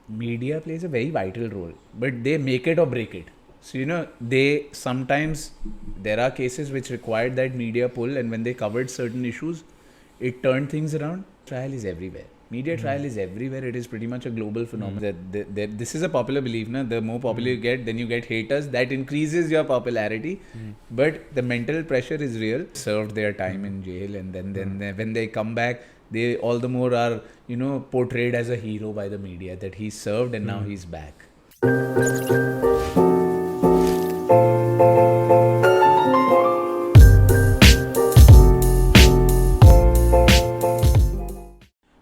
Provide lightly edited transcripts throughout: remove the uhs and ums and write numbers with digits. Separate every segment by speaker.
Speaker 1: media plays a very vital role, but they make it or break it. So, they sometimes, there are cases which required that media pull, and when they covered certain issues, it turned things around. Trial is everywhere. Media trial is everywhere. It is pretty much a global phenomenon. This is a popular belief. Na? The more popular you get, then you get haters. That increases your popularity. But the mental pressure is real. Served their time in jail, and then when they come back, they all the more are portrayed as a hero by the media, that he served and now he's back.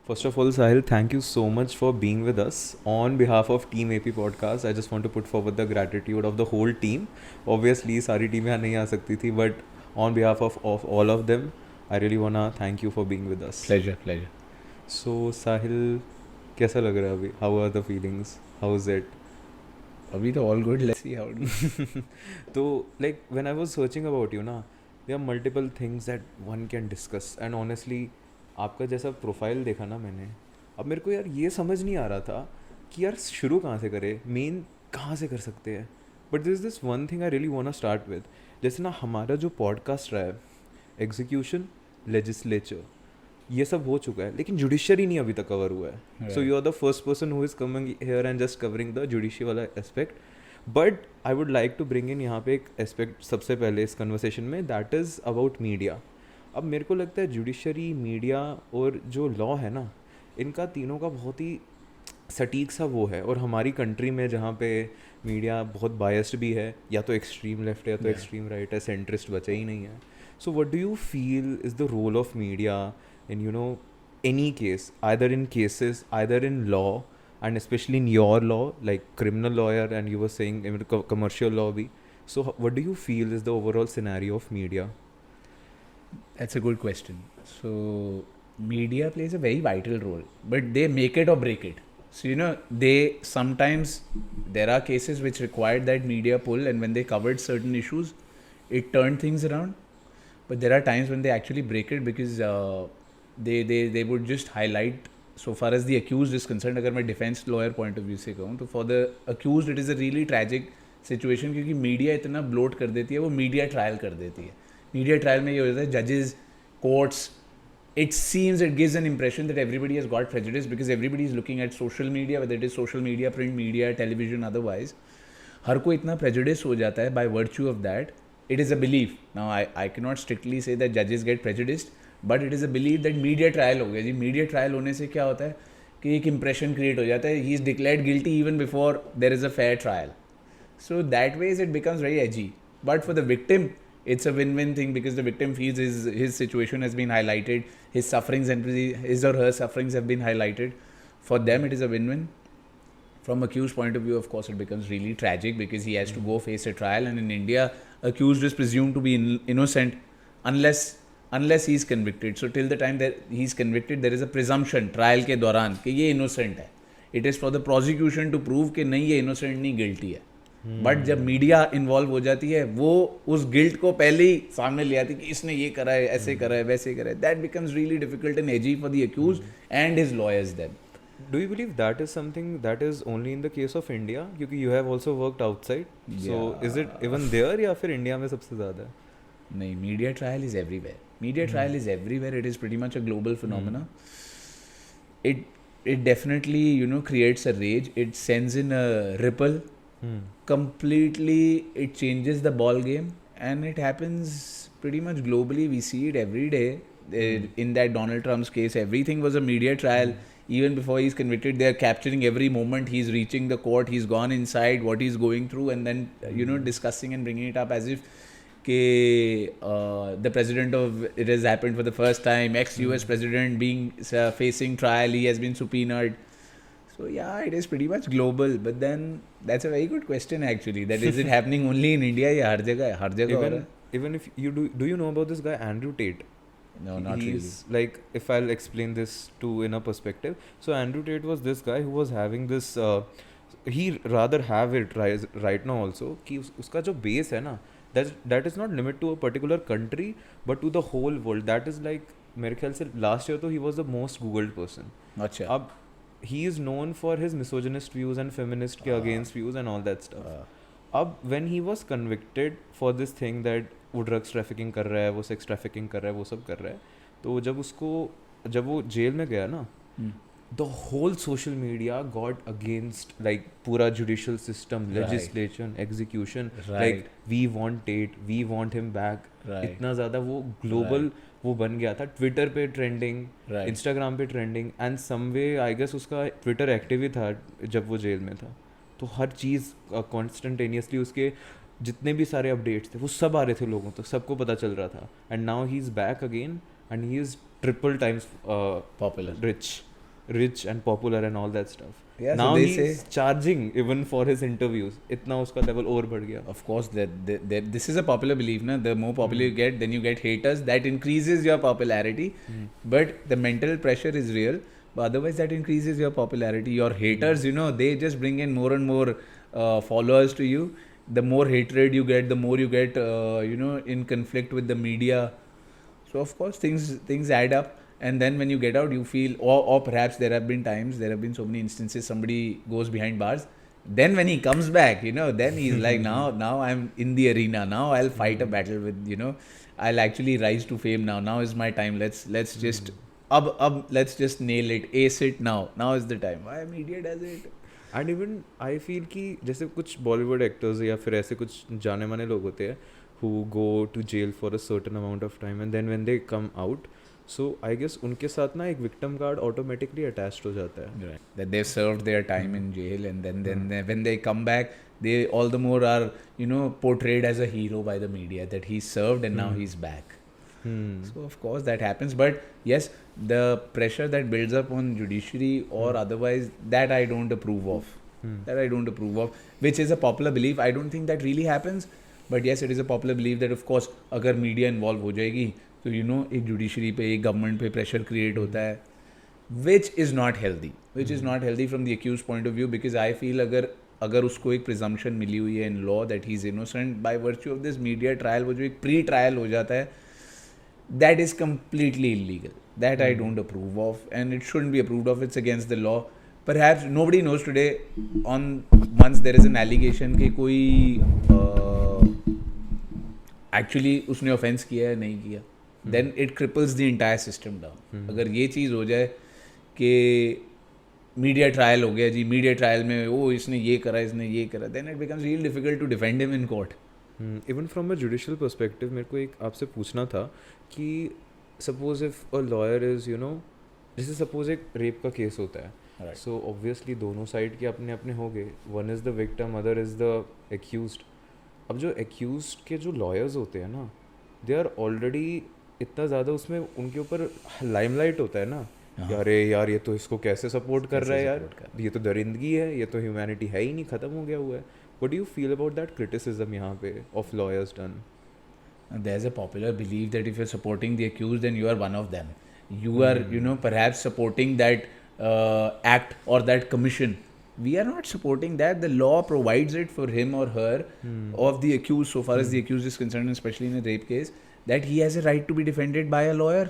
Speaker 2: First of all, Sahil, thank you so much for being with us. On behalf of Team AP Podcast, I just want to put forward the gratitude of the whole team. Obviously, सारी team यहाँ नहीं आ सकती थी, but on behalf of all of them, I really wanna thank you for being with us.
Speaker 1: Pleasure.
Speaker 2: So, Sahil, कैसा लग रहा है अभी? How are the feelings? How is it?
Speaker 1: अभी तो all good. Let's see how it goes.
Speaker 2: So, like when I was searching about you, na, there are multiple things that one can discuss. And honestly, आपका जैसा profile देखा ना मैंने, अब मेरे को यार ये समझ नहीं आ रहा था कि यार शुरू कहाँ से करें, मेन कहाँ से कर सकते हैं. But this this one thing I really want to start with. जैसे ना हमारा जो पॉडकास्ट रहा है, एग्जीक्यूशन, लेजिस्लेचर, ये सब हो चुका है, लेकिन जुडिशरी नहीं अभी तक कवर हुआ है. So you are the first person who is coming here and just covering the judiciary वाला aspect. But I would like to bring in यहाँ पे एक एस्पेक्ट सबसे पहले इस कन्वर्सेशन में, दैट इज़ अबाउट मीडिया. अब मेरे को लगता है जुडिशरी, मीडिया और जो लॉ है ना, इनका तीनों का बहुत ही सटीक सा वो है. और हमारी कंट्री में जहाँ पे मीडिया बहुत बायस्ड भी है, या तो एक्सट्रीम लेफ्ट है या तो एक्सट्रीम राइट है, सेंट्रिस्ट बचा ही नहीं है. So what do you feel is the role of media in any case, either in cases, either in law, and especially in your law, like criminal lawyer, and you were saying commercial law bhi. So what do you feel is the overall scenario of media?
Speaker 1: That's a good question. So, media plays a very vital role, but they make it or break it. So, they sometimes, there are cases which required that media pull, and when they covered certain issues, it turned things around. But there are times when they actually break it, because they would just highlight, so far as the accused is concerned, अगर मैं defense lawyer point of view से कहूँ, तो for the accused it is a really tragic situation, क्योंकि media इतना bloat कर देती है, वो मीडिया ट्रायल कर देती है. मीडिया ट्रायल में ये होता है, जजेस, courts, it gives an impression that everybody has got prejudice because everybody is looking at social media, whether it is social media, print media, television, otherwise. हर को इतना prejudice हो जाता है by virtue of that. It is a belief. Now I cannot strictly say that judges get prejudiced, but it is a believe that media trial हो गया जी. Media trial होने से क्या होता है कि एक इंप्रेशन क्रिएट हो जाता है, he is declared guilty even before there is a fair trial. So that ways it becomes very edgy. But for the victim it's a win-win thing, because the victim feels his situation has been highlighted, his sufferings and his or her sufferings have been highlighted. For them it is a win-win. From accused point of view, of course, it becomes really tragic, because he has to go face a trial, and in India accused is presumed to be innocent unless he is convicted. So till the time that he is convicted, there is a presumption trial के दौरान कि ये innocent है. It is for the prosecution to prove कि नहीं ये innocent नहीं, guilty है. बट जब मीडिया इन्वॉल्व हो जाती है, वो उस गिल्ट को पहले ही सामने ले आती है कि इसने ये करा है, ऐसे करा है, वैसे करा है. That becomes really difficult and edgy for the accused and his lawyers then.
Speaker 2: Do you believe that is something that is only in the case of India? क्योंकि you have also worked outside. So is it even there, या फिर India में सबसे ज़्यादा है?
Speaker 1: नहीं, media trial is everywhere. Media trial is everywhere. It is pretty much a global phenomena. It definitely creates a rage. It sends in a ripple. Completely, it changes the ball game, and it happens pretty much globally. We see it every day. In that Donald Trump's case, everything was a media trial. Even before he's convicted, they are capturing every moment he's reaching the court, he's gone inside, what he's going through, and then discussing and bringing it up as if the president of it has happened for the first time, ex-US president being facing trial, he has been subpoenaed. So yeah, it is pretty much global. But then that's a very good question actually. That is it happening only in India या हर जगह है, हर जगह हो रहा है.
Speaker 2: Even if you do you know about this guy Andrew Tate?
Speaker 1: No, not
Speaker 2: He's
Speaker 1: really.
Speaker 2: like, if I'll explain this to in a perspective. So Andrew Tate was this guy who was having this he rather have it right now also कि उसका जो base है ना, that is not limited to a particular country but to the whole world. That is like, मेरे ख्याल से last year तो he was the most googled person.
Speaker 1: अच्छा.
Speaker 2: अब he is known for his misogynist views and feminist के against views and all that stuff. अब when he was convicted for this thing that वो drugs trafficking कर रहा है, वो sex trafficking कर रहा है, वो सब कर रहा है, तो जब वो जेल में गया ना, the whole social media got against like पूरा judicial system, legislation, execution, like we want Tate, we want him back, इतना ज़्यादा वो global वो बन गया था. ट्विटर पे ट्रेंडिंग, इंस्टाग्राम पे trending, and someway I guess उसका ट्विटर एक्टिव ही था जब वो जेल में था. तो हर चीज़ कॉन्स्टेंटेनियसली उसके जितने भी सारे अपडेट्स थे वो सब आ रहे थे लोगों तक, सबको पता चल रहा था. And now he is back again and he is triple times
Speaker 1: popular,
Speaker 2: rich and popular and all that stuff.
Speaker 1: Yeah,
Speaker 2: now
Speaker 1: so
Speaker 2: he's charging even for his interviews. इतना उसका level और बढ़ गया.
Speaker 1: Of course, that this is a popular belief, na? The more popular you get, then you get haters. That increases your popularity. But the mental pressure is real. But otherwise, that increases your popularity. Your haters, you know, they just bring in more and more followers to you. The more hatred you get, the more you get, you know, in conflict with the media. So of course, things add up. And then when you get out, you feel, or perhaps there have been so many instances somebody goes behind bars. Then when he comes back, you know, then he's like, now I'm in the arena. Now I'll fight a battle with, you know, I'll actually rise to fame now. Now is my time. Let's just, let's just nail it, ace it now. Now is the time. Why media does it?
Speaker 2: And even I feel कि जैसे कुछ Bollywood actors या फिर ऐसे कुछ जाने माने लोग होते हैं who go to jail for a certain amount of time, and then when they come out, so I guess उनके साथ ना एक victim card automatically attached हो जाता है.
Speaker 1: Right. That they've served their time in jail, and then when they come back, they all the more are, you know, portrayed as a hero by the media, that he served and now he's back. So of course that happens. But yes, the pressure that builds up on judiciary or otherwise, that I don't approve of. That I don't approve of, which is a popular belief. I don't think that really happens. But yes, it is a popular belief that of course अगर media involve हो जाएगी तो you know एक judiciary पे, एक government पे pressure create होता है, which is not healthy. Which is not healthy from the accused point of view, because I feel अगर उसको एक presumption मिली हुई है in law that he is innocent, by virtue of this media trial, वो जो एक pre-trial हो जाता है, that is completely illegal. That I don't approve of, and it shouldn't be approved of. It's against the law. Perhaps nobody knows today. Once there is an allegation कि कोई actually उसने offense किया है, नहीं किया, then it cripples the entire system down. अगर ये चीज़ हो जाए कि मीडिया ट्रायल हो गया जी, मीडिया ट्रायल में ओ इसने ये करा, then it becomes real difficult to defend him in court.
Speaker 2: Even from a judicial perspective मेरे को एक आपसे पूछना था कि suppose if a lawyer is you know, जैसे सपोज एक रेप का केस होता है, सो ऑब्वियसली दोनों साइड के अपने अपने हो गए, one is the victim, other is the accused. अब जो एक्यूज्ड के जो लॉयर्स होते हैं ना, दे आर ऑलरेडी इतना ज़्यादा उसमें उनके ऊपर लाइमलाइट होता है ना, अरे यार ये तो इसको कैसे सपोर्ट कर रहा है यार, ये तो दरिंदगी है, ये तो ह्यूमैनिटी है ही नहीं, ख़त्म हो गया हुआ है. What do you feel about that criticism यहाँ पे of lawyers done?
Speaker 1: There's a popular belief that if you're supporting the accused, then you are one of them. You are, you know, perhaps supporting that act or that commission. We are not supporting that. The law provides it for him or her of the accused, so far as the accused is concerned, especially in a rape case, that he has a right to be defended by a lawyer.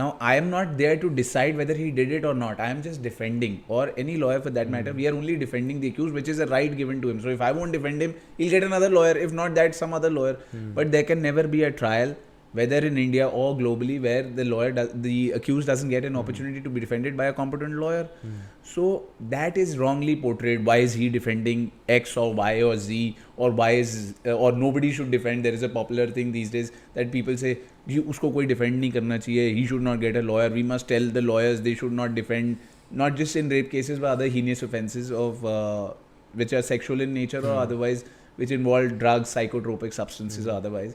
Speaker 1: Now, I am not there to decide whether he did it or not. I am just defending, or any lawyer for that matter. We are only defending the accused, which is a right given to him. So if I won't defend him, he'll get another lawyer. If not that, some other lawyer. But there can never be a trial, whether in India or globally, where the accused doesn't get an opportunity to be defended by a competent lawyer. So that is wrongly portrayed. Why is he defending X or Y or Z, or nobody should defend? There is a popular thing these days that people say, उसको कोई defend नहीं करना चाहिए. He should not get a lawyer. We must tell the lawyers they should not defend, not just in rape cases but other heinous offences of which are sexual in nature or otherwise, which involve drugs, psychotropic substances or otherwise.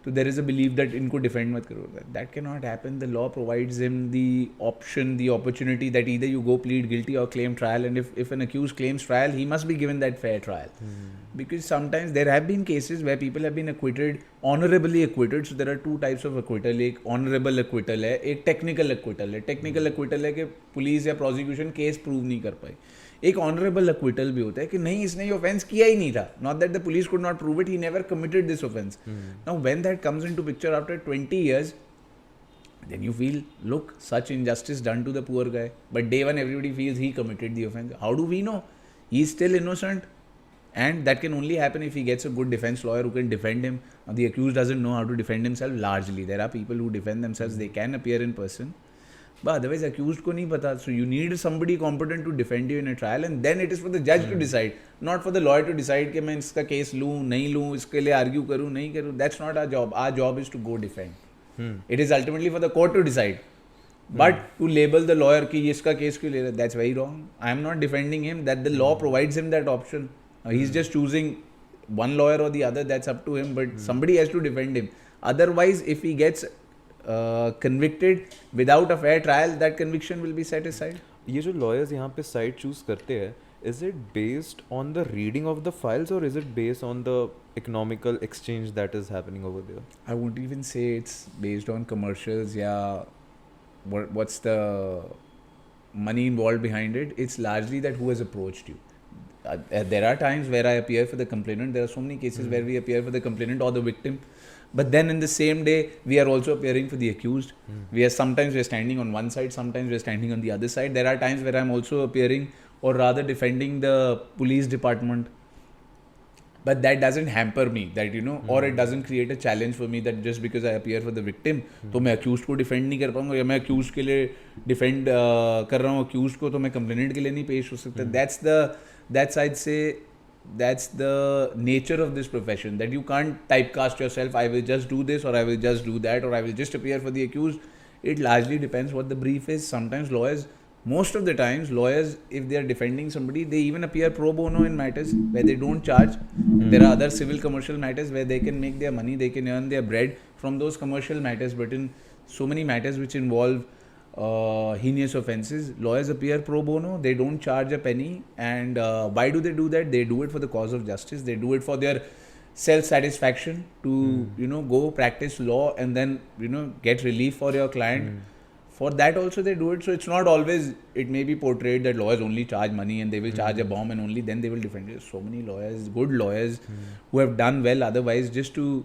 Speaker 1: So there is a belief that इनको defend मत करो. That cannot happen. The law provides him the option, the opportunity that either you go plead guilty or claim trial. And if an accused claims trial, he must be given that fair trial. Because sometimes there have been cases where people have been acquitted, honorably acquitted. So there are two types of acquittal. एक honorable acquittal है, एक technical acquittal है. Technical acquittal है कि police या prosecution case prove नहीं कर पाई. एक ऑनरेबल एक्विटल भी होता है कि नहीं इसने ये ऑफेंस किया ही नहीं था, not that the police could not prove it, he never committed this offence. Now when that comes into picture after 20 years, then you feel, look, such injustice done to the poor guy. But day one, everybody feels he committed the offense. How do we know? He's still innocent. And that can only happen if he gets a good defense lawyer who can defend him. The accused doesn't know how to defend himself largely. There are people who defend themselves, they can appear in person. But otherwise, accused ko nahi pata. So you need somebody competent to defend you in a trial, and then it is for the judge to decide, not for the lawyer to decide कि मैं इसका case लूँ, नहीं लूँ, इसके लिए argue करूँ, नहीं करूँ. That's not our job. Our job is to go defend. It is ultimately for the court to decide. But to label the lawyer कि इसका case क्यों ले रहा है, that's very wrong. I am not defending him. That the law provides him that option. He's just choosing one lawyer or the other. That's up to him. But somebody has to defend him. Otherwise, if he gets convicted without a fair trial, that conviction will be set aside.
Speaker 2: ये जो lawyers यहाँ पे side choose करते हैं, is it based on the reading of the files or is it based on the economical exchange that is happening over there?
Speaker 1: I won't even say it's based on commercials. Yeah, what's the money involved behind it? It's largely that who has approached you. There are times where I appear for the complainant. There are so many cases where we appear for the complainant or the victim. But then in the same day, we are also appearing for the accused. Sometimes we are standing on one side, sometimes we are standing on the other side. There are times where I'm also appearing, or rather defending the police department. But that doesn't hamper me, that or it doesn't create a challenge for me that just because I appear for the victim, तो मैं accused को defend नहीं कर पाऊंगा, या मैं accused के लिए defend कर रहा हूँ accused को, तो मैं complainant के लिए नहीं पेश हो सकता. That's the nature of this profession, that you can't typecast yourself, I will just do this, or I will just do that, or I will just appear for the accused. It largely depends what the brief is. Sometimes most of the times lawyers, if they are defending somebody, they even appear pro bono in matters where they don't charge. There are other civil commercial matters where they can make their money, they can earn their bread from those commercial matters. But in so many matters which involve heinous offences, lawyers appear pro bono, they don't charge a penny. And why do they do that? They do it for the cause of justice. They do it for their self-satisfaction to go practice law and then get relief for your client. For that also they do it. So it's not always, it may be portrayed that lawyers only charge money and they will charge a bomb and only then they will defend you. So many lawyers, good lawyers who have done well otherwise, just to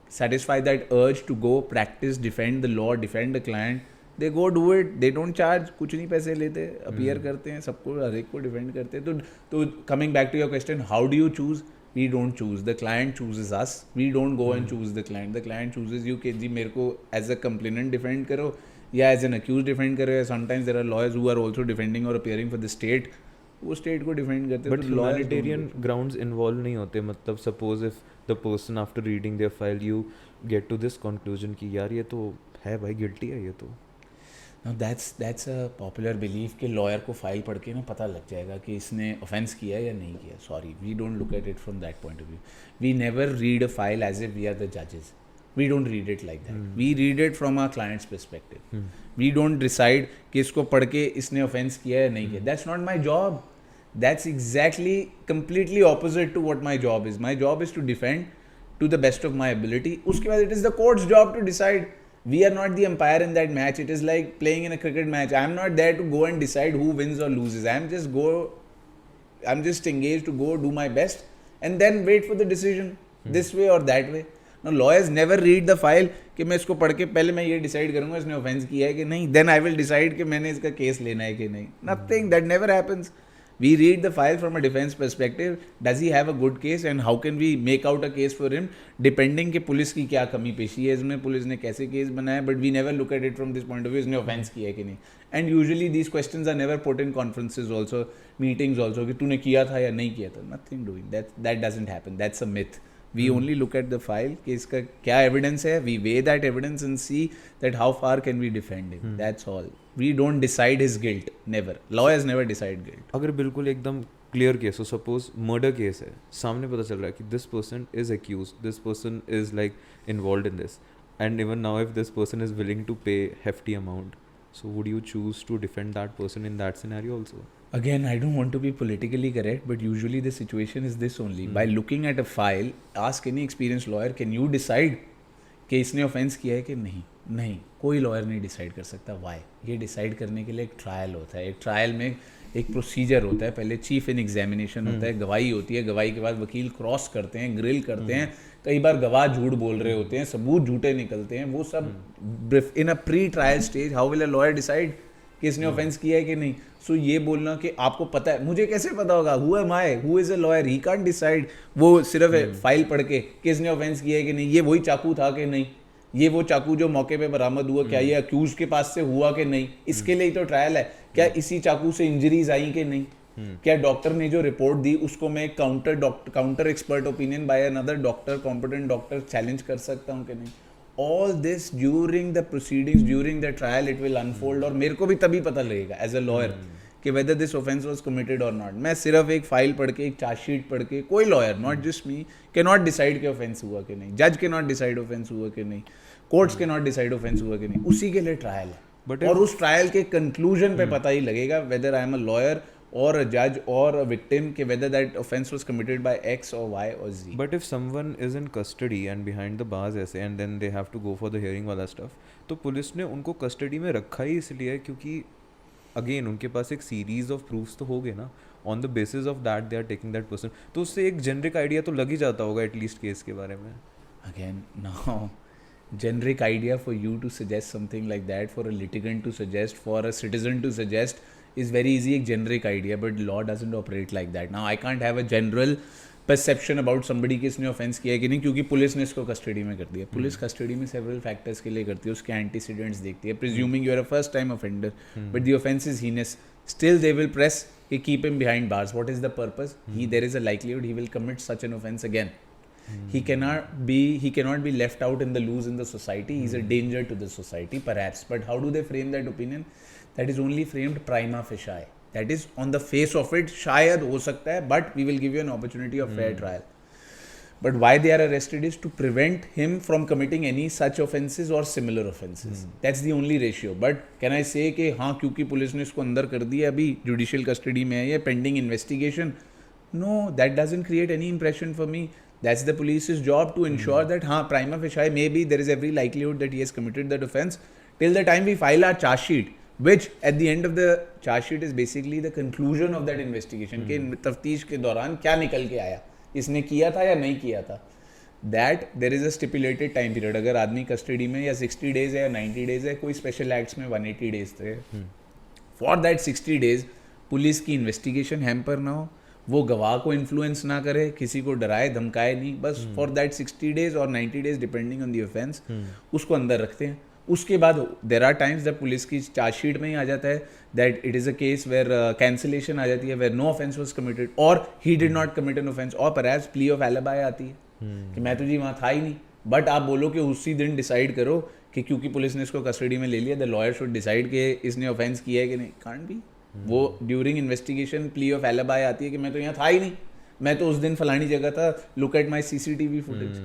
Speaker 1: satisfy that urge to go practice, defend the law, defend the client, they go do it. They don't charge, कुछ नहीं पैसे लेते, appear करते हैं, सबको हर एक को defend करते हैं. तो coming back to your question, how do you choose? We don't choose. The client chooses us. We don't go and choose the client. The client chooses you कि जी मेरे को as a complainant defend करो या as an accused defend करो. Sometimes there are lawyers who are also defending or appearing for the state. वो state को defend करते हैं.
Speaker 2: But humanitarian grounds involved नहीं होते. मतलब suppose if the person after reading their file you get to this conclusion कि यार ये तो है भाई, guilty है ये तो.
Speaker 1: Now that's a popular belief कि lawyer को file पढ़ के पता लग जाएगा कि इसने offense किया या नहीं किया. Sorry, we don't look at it from that point of view. We never read a file as if we are the judges. We don't read it like that. We read it from our client's perspective. We don't decide कि इसको पढ़ के इसने offense किया या नहीं किया. That's not my job. That's exactly completely opposite to what my job is. My job is to defend to the best of my ability. उसके बाद it is the court's job to decide. We are not the umpire in that match. It is like playing in a cricket match. I am not there to go and decide who wins or loses. I am just engaged to go do my best and then wait for the decision this way or that way. Now lawyers never read the file कि मैं इसको पढ़ के पहले मैं ये decide करूँगा इसने offense किया है कि नहीं. Then I will decide कि मैंने इसका case लेना है कि नहीं. Nothing. That never happens. We read the file from a defense perspective. Does he have a good case and how can we make out a case for him depending कि police की क्या कमी पेशी है इसमें, पुलिस ने कैसे case बनाया. But we never look at it from this point of view, इसने offense किया है कि नहीं. And usually these questions are never put in conferences also, meetings also, कि तूने किया था या नहीं किया था. Nothing doing. That doesn't happen. That's a myth. We only look at the file कि इसका क्या evidence है. We weigh that evidence and see that how far can we defend him. That's all. We don't decide his guilt. Never. Lawyers never decide guilt.
Speaker 2: अगर बिल्कुल एकदम clear case हो, suppose murder case है, सामने पता चल रहा है कि this person is accused, this person is like involved in this, and even now if this person is willing to pay hefty amount, so would you choose to defend that person in that scenario also?
Speaker 1: Again, I don't want to be politically correct, but usually the situation is this only. By looking at a file, ask any experienced lawyer, can you decide कि इसने offense किया है कि नहीं. नहीं, कोई lawyer नहीं decide कर सकता. Why? ये decide करने के लिए एक trial होता है. एक trial में एक प्रोसीजर होता है, पहले चीफ इन एग्जामिनेशन होता है, गवाही होती है, गवाही के बाद वकील क्रॉस करते हैं, ग्रिल करते हैं, कई बार गवाह झूठ बोल रहे होते हैं, सबूत झूठे निकलते हैं, वो सब in a pre trial stage how will a lawyer decide कि इसने ऑफेंस किया है कि नहीं. सो ये बोलना कि आपको पता है, मुझे कैसे पता होगा, who am I, who is a lawyer, he can't decide. वो सिर्फ फाइल पढ़ के कि इसने ऑफेंस किया है कि नहीं, ये वही चाकू था कि नहीं, ये वो चाकू जो मौके पे बरामद हुआ, क्या ये अक्यूज के पास से हुआ कि नहीं, इसके लिए तो ट्रायल है. क्या इसी चाकू से इंजरीज आई कि नहीं, क्या डॉक्टर ने जो रिपोर्ट दी उसको मैं counter expert opinion by another doctor, competent doctor challenge कर सकता हूँ कि नहीं. All this during the proceedings, during the trial it will unfold. और मेरे को भी तभी पता लगेगा एज अ लॉयर कि whether this offence was committed और नॉट. मैं सिर्फ एक फाइल पढ़ के, एक चार्जशीट पढ़ के, कोई lawyer, not just me, can not decide कि ऑफेंस हुआ कि नहीं, जज के नॉट डिसाइड ऑफेंस हुआ कि नहीं, कोर्ट्स के नॉट डिसाइड ऑफेंस हुआ कि नहीं. उसी के लिए ट्रायल है. और उस ट्रायल के कंक्लूजन पे पता ही लगेगा whether I am a lawyer or a judge or a victim कि whether that offense was committed by X or Y or Z.
Speaker 2: But if someone is in custody and behind the bars ऐसे and then they have to go for the hearing वाला stuff, तो police ने उनको custody में रखा ही इसलिए क्योंकि again उनके पास एक सीरीज ऑफ प्रूफ्स तो हो गए ना, on the basis of that they are taking that person. तो उससे एक जेनरिक आइडिया तो लग ही जाता होगा एटलीस्ट केस के बारे में.
Speaker 1: Again, now generic idea for you to suggest something like that, for a litigant to suggest, for a citizen to suggest is very easy, एक generic idea, but law doesn't operate like that. Now I can't have a general perception about somebody कि इसने offense किया है कि नहीं, क्योंकि police ने इसको कस्टडी में कर दिया. पुलिस कस्टडी में several factors के लिए करती है, उसके antecedents देखती है, presuming you are a first time offender, but the offense is heinous, still they will press कि keep him behind bars. What is the purpose? There is a likelihood he will commit such an offense again. He cannot be left out in the loose in the society. He's a danger to the society perhaps, but how do they frame that opinion? That is only framed prima facie. That is on the face of it शायद हो सकता है, but we will give you an opportunity of fair trial. But why they are arrested is to prevent him from committing any such offenses or similar offenses. That's the only ratio. But can I say कि हाँ क्योंकि police ने इसको अंदर कर दिया, अभी judicial custody में है, ये pending investigation. No, that doesn't create any impression for me. That's the police's job to ensure that हाँ prima facie maybe there is every likelihood that he has committed that offense till the time we file our charge sheet, which at the end of the charge sheet is basically the conclusion of that investigation कि तफ्तीश के दौरान क्या निकल के आया, इसने किया था या नहीं किया था. That there is a stipulated time period. अगर आदमी कस्टडी में या 60 days है या 90 days है, कोई स्पेशल एक्ट्स में 180 days थे. For that 60 days पुलिस की इन्वेस्टिगेशन हैम्पर ना हो, वो गवाह को इन्फ्लुएंस ना करे, किसी को डराए धमकाए नहीं, बस फॉर दैट 60 days और 90 days depending on the offence उसको अंदर रखते हैं. उसके बाद देर आर टाइम्स जब पुलिस की चार्जशीट में ही आ जाता है that it is a case where cancellation आ जाती है, where no offence was committed और he did not commit an offence, और परहैप्स प्ली ऑफ एलिबाई आती है कि मैं तो जी वहाँ था ही नहीं. बट आप बोलो कि उसी दिन डिसाइड करो कि क्योंकि पुलिस ने इसको कस्टडी में ले लिया, द लॉयर शुड डिसाइड कि इसने ऑफेंस किया है कि नहीं. Can't be. वो during investigation plea of alibi आती है कि मैं तो यहाँ था ही नहीं, मैं तो उस दिन फलानी जगह था, look at my CCTV footage.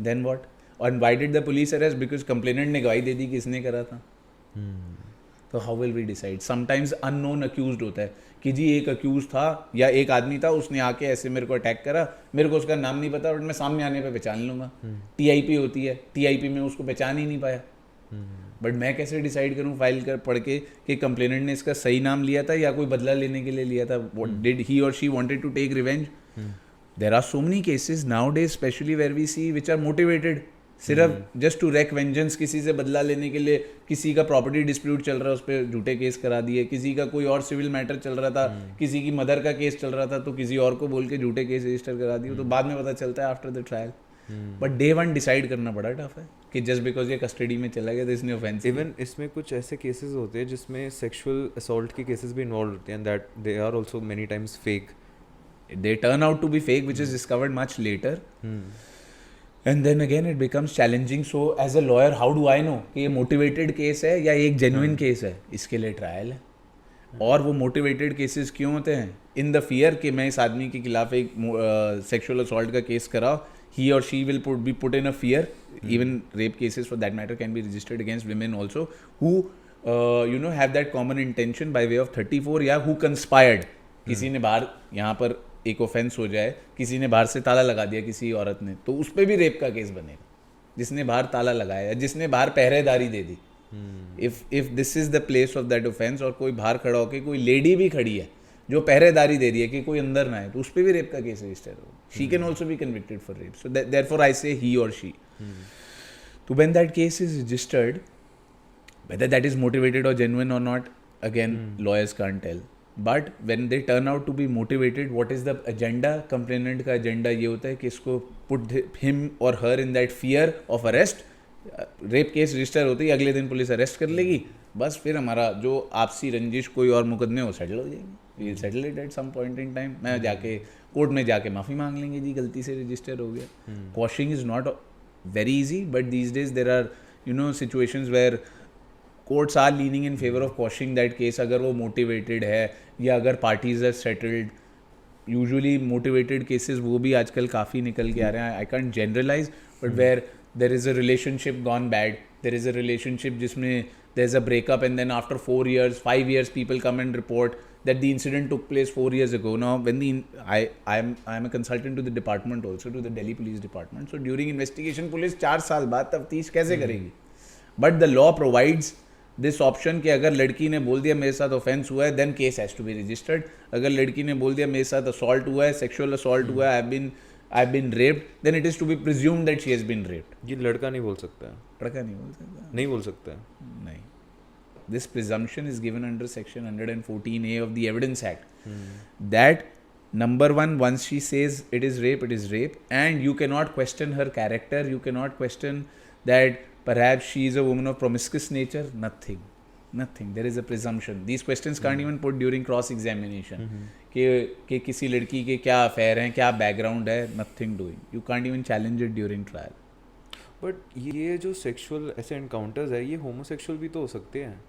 Speaker 1: Then what? और why did the police arrest? Because complainant ने गवाही दे दी कि इसने करा था. तो how will we decide? Sometimes unknown accused होता है कि जी एक accused था या एक आदमी था, उसने आके ऐसे मेरे को अटैक करा, मेरे को उसका नाम नहीं पता, बट मैं सामने आने पे पहचान लूँगा. TIP होती है, TIP में उसको पहचान ही नहीं पाया. बट मैं कैसे डिसाइड करूँ फाइल कर पढ़ के कि कंप्लेनेंट ने इसका सही नाम लिया था या कोई बदला लेने के लिए लिया था? डिड ही और she wanted to take revenge? There are so many cases nowadays specially where we see which are motivated सिर्फ जस्ट टू रेक वेंजेंस, किसी से बदला लेने के लिए. किसी का प्रॉपर्टी डिस्प्यूट चल रहा है, उस पर झूठे केस करा दिए. किसी का कोई और सिविल मैटर चल रहा था, किसी की मदर का केस चल रहा था, तो किसी और को बोल के झूठे केस रजिस्टर करा दिए. तो बाद में पता चलता है after the trial. But day one decide करना बड़ा टफ है कि जस्ट बिकॉज ये कस्टडी में चला गया तो इसने ऑफेंस.
Speaker 2: इवन इसमें कुछ ऐसे केसेस होते हैं जिसमें सेक्सुअल असॉल्ट के केसेस भी इन्वॉल्व होते हैं, that they are also many times fake.
Speaker 1: They turn out to be fake, which is discovered much later. And then again it becomes challenging. So as a lawyer, how do I know कि ये motivated case है या एक genuine case है? इसके लिए trial है. और वो motivated cases क्यों होते हैं? In the fear कि मैं इस आदमी के खिलाफ एक sexual assault का case कराऊँ, he or she will be put in a fear. Even rape cases for that matter can be registered against women also who have that common intention by way of 34 या who conspired. किसी ने बाहर यहाँ पर एक offence हो जाए, किसी ने बाहर से ताला लगा दिया किसी औरत ने, तो उस पर भी रेप का केस बनेगा, जिसने बाहर ताला लगाया या जिसने बाहर पहरेदारी दे दी. If this is the place of that offence, और कोई बाहर खड़ा होकर कोई लेडी भी खड़ी है जो पहरेदारी दे रही है कि कोई अंदर ना आए, तो उस पर भी रेप का केस रजिस्टर हो, she can also be convicted for rape. So therefore I से ही और she. So when that case is registered, whether that is motivated or genuine or not, again, lawyers can't tell. But when they turn out to be motivated, what is the agenda? Complainant का agenda ये होता है कि इसको put him or her in that fear of arrest. Rape case register होते ही अगले दिन police arrest कर लेगी, बस फिर हमारा जो आपसी रंजिश कोई और मुकदमे हो सेटल हो जाएंगे. We settle it at some point in time. मैं जाके कोर्ट में जाके माफ़ी मांग लेंगे, जी गलती से रजिस्टर हो गया. Quashing is not very easy, but these days there are, you know, situations where courts are leaning in favor of quashing that case अगर वो motivated है या अगर parties are settled. Usually motivated cases वो भी आजकल काफ़ी निकल के आ रहे हैं. I can't generalize, but where there is a relationship gone bad, there is a relationship जिसमें there's a breakup and then after 4 years, 5 years people come and report that the incident took place 4 years ago. Now when I'm a consultant to the department also, to the Delhi Police Department. So during investigation police 4 साल बाद तफ्तीश कैसे करेगी? But the law provides this option कि अगर लड़की ने बोल दिया मेरे साथ ऑफेंस हुआ है, then case has to be registered. अगर लड़की ने बोल दिया मेरे साथ assault हुआ है, sexual assault हुआ है, I've been raped, then it is to be presumed that she has been raped.
Speaker 2: ये लड़का नहीं बोल सकता है.
Speaker 1: लड़का नहीं बोल सकता.
Speaker 2: नहीं बोल सकता है.
Speaker 1: नहीं. This presumption is given under section 114A of the Evidence Act. That number one, once she says it is rape, and you cannot question her character. You cannot question that perhaps she is a woman of promiscuous nature. Nothing. There is a presumption. These questions can't even put during cross-examination. कि किसी लड़की के क्या affair हैं, क्या background है. Nothing doing. You can't even challenge it during trial.
Speaker 2: But ये जो सेक्सुअल ऐसे एनकाउंटर्स है, ये होमोसेक्सुअल भी तो हो सकते हैं.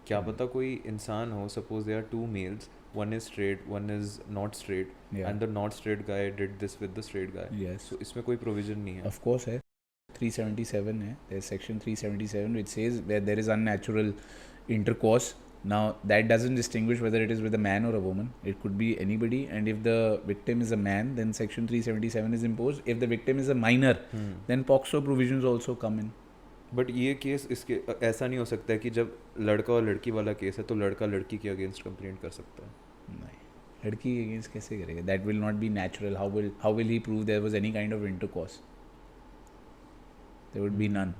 Speaker 2: क्या पता कोई इंसान हो, suppose they are 2 males, one is straight, one is not straight, and the not straight guy did this with the straight guy.
Speaker 1: Yes.
Speaker 2: So इसमें कोई प्रोविजन नहीं है.
Speaker 1: Of course है. 377 है. There's section 377 which says where there is unnatural intercourse. Now that doesn't distinguish whether it is with a man or a woman. It could be anybody, and if the victim is a man, then section 377 is imposed. If the victim is a minor, then POCSO provisions also come in.
Speaker 2: But ये case इसके ऐसा नहीं हो सकता है कि जब लड़का और लड़की वाला केस है तो लड़का लड़की के अगेंस्ट कंप्लेंट कर सकता है.
Speaker 1: नहीं, लड़की के अगेंस्ट कैसे करेगा? That will not be natural. How will he prove there was any kind of intercourse? There would be none.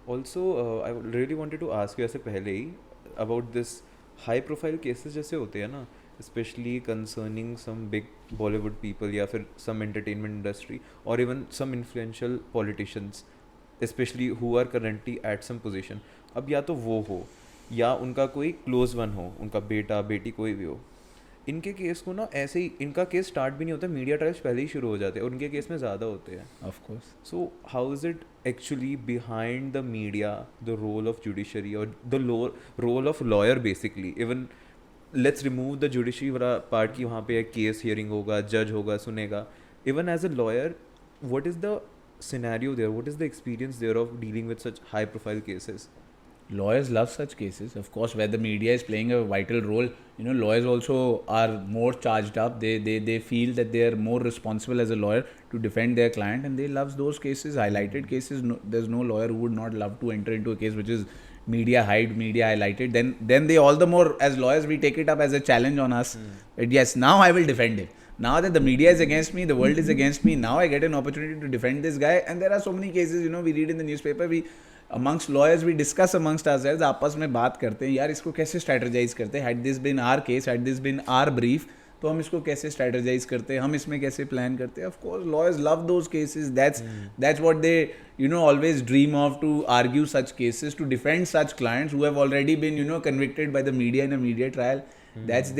Speaker 2: Also I really wanted to ask you ऐसे पहले ही about this high profile cases जैसे होते हैं ना, specially concerning some big Bollywood people या फिर some entertainment industry और even some influential politicians, specially who are currently at some position. अब या तो वो हो या उनका कोई क्लोज वन हो, उनका बेटा बेटी कोई भी हो. इनके केस को ना ऐसे ही इनका केस स्टार्ट भी नहीं होता, मीडिया ट्रायल्स पहले ही शुरू हो जाते हैं और उनके केस में ज़्यादा होते हैं.
Speaker 1: Of course.
Speaker 2: So how is it actually behind the media, the role of judiciary और the role of lawyer basically? Even let's remove the judiciary वाला पार्ट की, वहाँ पे एक केस हियरिंग होगा, जज होगा, सुनेगा. Even as a lawyer, what is the scenario there, what is the experience there of dealing with such high profile cases?
Speaker 1: Lawyers love such cases, of course, where the media is playing a vital role. You know, lawyers also are more charged up. They feel that they are more responsible as a lawyer to defend their client, and they love those cases, highlighted cases. No, there's no lawyer who would not love to enter into a case which is media highlighted. Then they all the more, as lawyers, we take it up as a challenge on us. That yes, now I will defend him. Now that the media is against me, the world is against me, now I get an opportunity to defend this guy. And there are so many cases, you know, we read in the newspaper, amongst lawyers we discuss amongst ourselves, आपस में बात करते हैं, यार इसको कैसे strategize करते हैं. Had this been our case, had this been our brief, तो हम इसको कैसे strategize करते हैं, हम इसमें कैसे plan करते हैं. Of course, lawyers love those cases. That's what they, you know, always dream of, to argue such cases, to defend such clients who have already been, you know, convicted by the media in a media trial. That's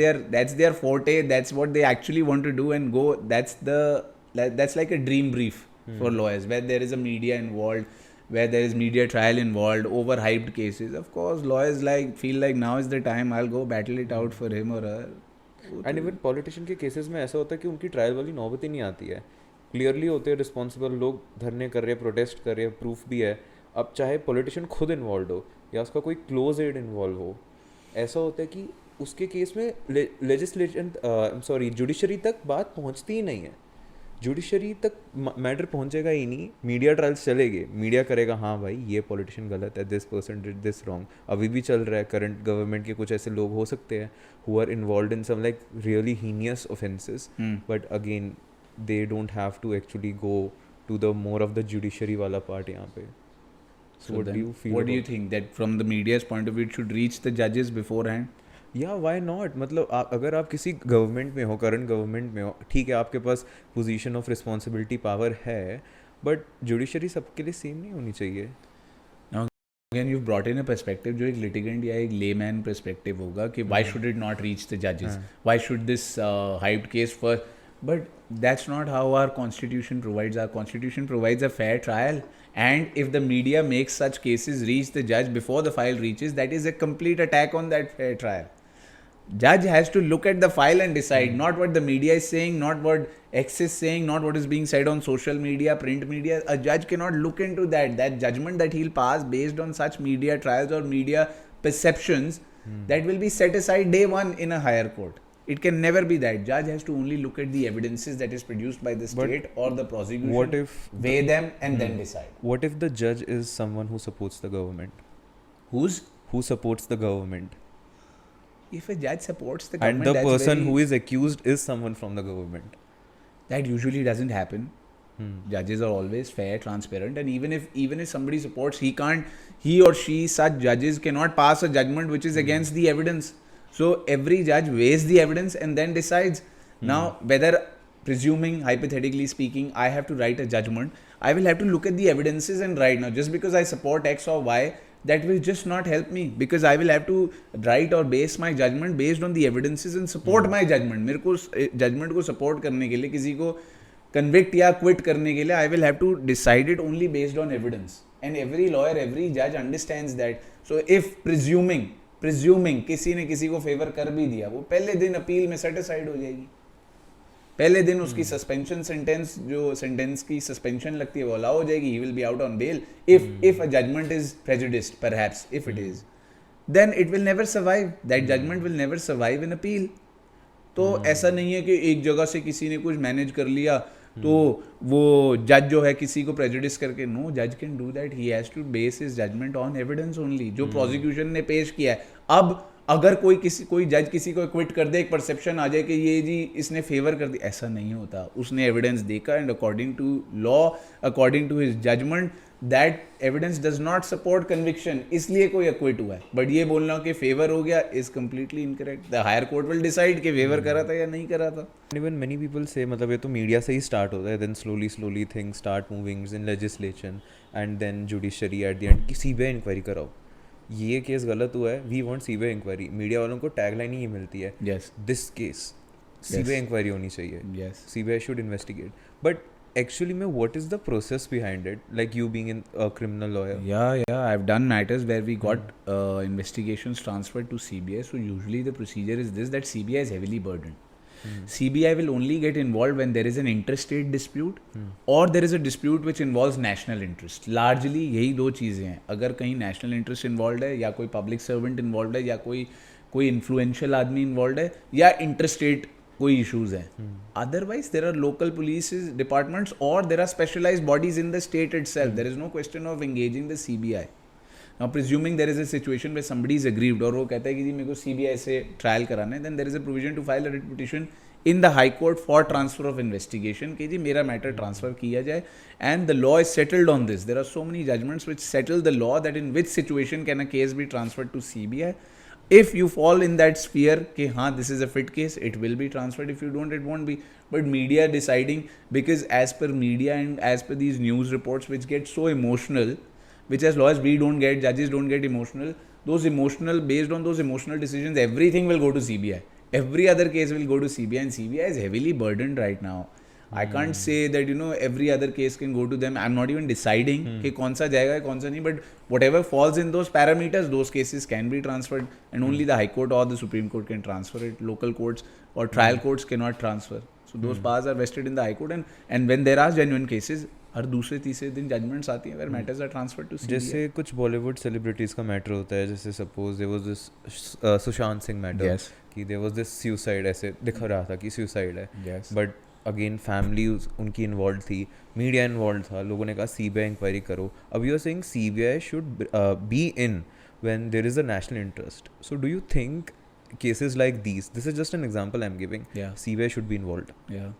Speaker 1: their forte. That's what they actually want to do and go. That's like a dream brief for lawyers, where there is a media involved, where there is media trial involved, overhyped cases. Of course, lawyers feel like now is the time, I'll go battle it out for him or her.
Speaker 2: And even politician के cases में ऐसा होता है कि उनकी trial वाली नौबत ही नहीं आती है. क्लियरली होते हैं रिस्पॉन्सिबल लोग, धरने कर रहे हैं, प्रोटेस्ट कर रहे हैं, प्रूफ भी है. अब चाहे पॉलिटिशियन खुद इन्वॉल्व हो या उसका कोई क्लोज एड इन्वॉल्व हो, ऐसा होता है कि उसके केस में जुडिशरी तक बात पहुंचती ही नहीं है. जुडिशरी तक मैटर पहुंचेगा ही नहीं, मीडिया ट्रायल्स चलेंगे, मीडिया करेगा हाँ भाई ये पॉलिटिशियन गलत है, this person did this wrong. अभी भी चल रहा है, करंट गवर्नमेंट के कुछ ऐसे लोग हो सकते हैं who are involve in some like really heinous offences, but again they don't have to actually go to the more of the judiciary वाला पार्ट यहाँ पे.
Speaker 1: So
Speaker 2: what do
Speaker 1: then,
Speaker 2: you feel
Speaker 1: what do you
Speaker 2: about-
Speaker 1: think that from the media's point of view, it should reach the judges beforehand?
Speaker 2: या why not, मतलब अगर आप किसी government में हो, करंट गवर्नमेंट में हो, ठीक है आपके पास पोजीशन ऑफ रिस्पॉन्सिबिलिटी पावर है, बट जुडिशरी सबके लिए सेम नहीं होनी चाहिए.
Speaker 1: Again, you've brought in a perspective जो एक litigant या एक layman perspective होगा कि why should it not reach the judges? Why should this hyped case first? But that's not how our constitution provides. Our constitution provides a fair trial, and if the media makes such cases reach the judge before the file reaches, that is a complete attack on that fair trial. Judge has to look at the file and decide, not what the media is saying, not what X is saying, not what is being said on social media, print media. A judge cannot look into that. That judgment that he'll pass based on such media trials or media perceptions, that will be set aside day one in a higher court. It can never be that. Judge has to only look at the evidences that is produced by the
Speaker 2: But
Speaker 1: state or the prosecution,
Speaker 2: what if
Speaker 1: weigh them and then decide.
Speaker 2: what if the judge is someone who supports the government, who supports the government,
Speaker 1: If a judge supports the
Speaker 2: and
Speaker 1: government,
Speaker 2: the
Speaker 1: that's
Speaker 2: person
Speaker 1: very,
Speaker 2: who is accused is someone from the government?
Speaker 1: that usually doesn't happen. Judges are always fair, transparent, and even if somebody supports, he or she, such judges cannot pass a judgment which is against the evidence. So every judge weighs the evidence and then decides. Now, whether, presuming, hypothetically speaking, I have to write a judgment, I will have to look at the evidences and write. Now, just because I support X or Y, that will just not help me, because I will have to write or base my judgment based on the evidences and support my judgment. मेरे को judgment को support करने के लिए, किसी को convict या quit करने के लिए, I will have to decide it only based on evidence. And every lawyer, every judge understands that. So if presuming किसी ने किसी को फेवर कर भी दिया, वो पहले दिन अपील में सेट असाइड हो जाएगी. पहले दिन उसकी सस्पेंशन सेंटेंस, जो सेंटेंस की सस्पेंशन लगती है, वो अलाउ हो जाएगी. He will be out on bail if a judgment is prejudiced, perhaps if it is, then it will never survive. That judgment will never survive in appeal. तो ऐसा नहीं है कि एक जगह से किसी ने कुछ मैनेज कर लिया तो वो जज जो है किसी को प्रेजुडिस करके, नो, जज can do that. He has to base his judgment on evidence only, जो प्रोसिक्यूशन ने पेश किया है. अब अगर कोई जज किसी को क्विट कर दे, एक परसेप्शन आ जाए कि ये जी इसने फेवर कर दिया, ऐसा नहीं होता. उसने एविडेंस देखा and according to law, according to his judgment, that evidence does not support conviction, इसलिए कोई अक्विट हुआ है. बट ये बोलना कि फेवर हो गया is completely incorrect. The higher court will decide कि फेवर करा था या नहीं करा था.
Speaker 2: Even many people say, मतलब ये तो मीडिया से ही स्टार्ट होता है, then slowly things start moving in legislation and then judiciary at the end कि सीबीआई इंक्वायरी कराओ, ये केस गलत हुआ है, we want CBI inquiry. Media वालों को टैगलाइन ही ये मिलती है,
Speaker 1: Yes.
Speaker 2: This case CBI inquiry होनी चाहिए,
Speaker 1: Yes.
Speaker 2: CBI should investigate. But actually में what is the process behind it, like you being a criminal lawyer?
Speaker 1: Yeah, I've done matters where we got investigations transferred to CBI. So usually the procedure is this, that CBI is heavily burdened. CBI will only get involved when there is an interstate dispute or there is a dispute which involves national interest. Largely यही दो चीज़ें हैं. अगर कहीं national interest involved है, या कोई public servant involved है, या कोई influential आदमी involved है, या interstate कोई issues हैं. Otherwise there are local police departments or there are specialized bodies in the state itself. There is no question of engaging the CBI. Now, presuming there is a situation where somebody is aggrieved और वो कहता है कि जी मेरे को CBI से trial कराना है, then there is a provision to file a writ petition in the High Court for transfer of investigation कि जी मेरा मैटर ट्रांसफर किया जाए, and the law is settled on this. There are so many judgments which settle the law that in which situation can a case be transferred to CBI. If you fall in that sphere कि हाँ this is a fit case, it will be transferred. If you don't, it won't be. But media deciding, because as per media and as per these news reports which get so emotional, which as lawyers we don't get, judges don't get emotional, based on those emotional decisions, everything will go to CBI. Every other case will go to CBI, and CBI is heavily burdened right now. I can't say that every other case can go to them. I'm not even deciding कि कौन सा जाएगा कौन सा नहीं, but whatever falls in those parameters, those cases can be transferred, and only the High Court or the Supreme Court can transfer it. Local courts or trial courts cannot transfer. So those powers are vested in the High Court, and when there are genuine cases, हर दूसरे तीसरे दिन judgements आती हैं where matters are transferred to CBI.
Speaker 2: जैसे कुछ Bollywood celebrities का matter होता है, जैसे suppose there was this Sushant Singh matter
Speaker 1: Yes.
Speaker 2: कि देयर वाज दिस सुसाइड, ऐसे दिख रहा था कि सुसाइड है,
Speaker 1: Yes.
Speaker 2: बट अगेन फैमिली उनकी इन्वॉल्व थी, मीडिया इन्वॉल्व था, लोगों ने कहा सीबीआई इंक्वायरी करो. अब you are saying CBI should be in when there is a national interest. So do you think cases like these, this is just an example I'm giving,
Speaker 1: Yeah.
Speaker 2: CBI should be involved?
Speaker 1: Yeah.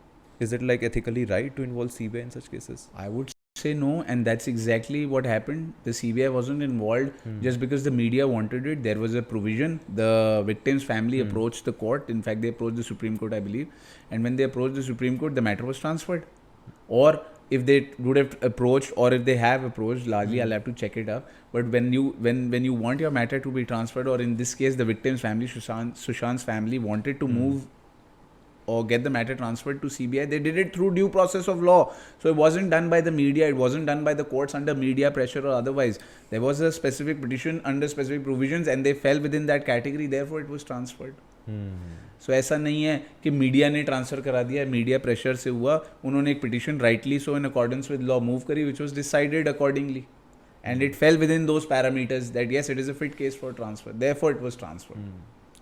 Speaker 2: Is it like ethically right to involve CBI in such cases?
Speaker 1: I would say no, and that's exactly what happened. The CBI wasn't involved just because the media wanted it. There was a provision. The victim's family approached the court. In fact, they approached the Supreme Court, I believe. And when they approached the Supreme Court, the matter was transferred. Or if they would have approached, or if they have approached, largely I'll have to check it up. But when you want your matter to be transferred, or in this case, the victim's family, Sushant's family, wanted to move or get the matter transferred to CBI, they did it through due process of law. So it wasn't done by the media, it wasn't done by the courts under media pressure or otherwise. There was a specific petition under specific provisions and they fell within that category, therefore it was transferred. So ऐसा नहीं है कि media ने transfer करा दिया, media pressure से हुआ, उन्होंने एक petition rightly so in accordance with law move करी, which was decided accordingly and it fell within those parameters that yes, it is a fit case for transfer, therefore it was transferred.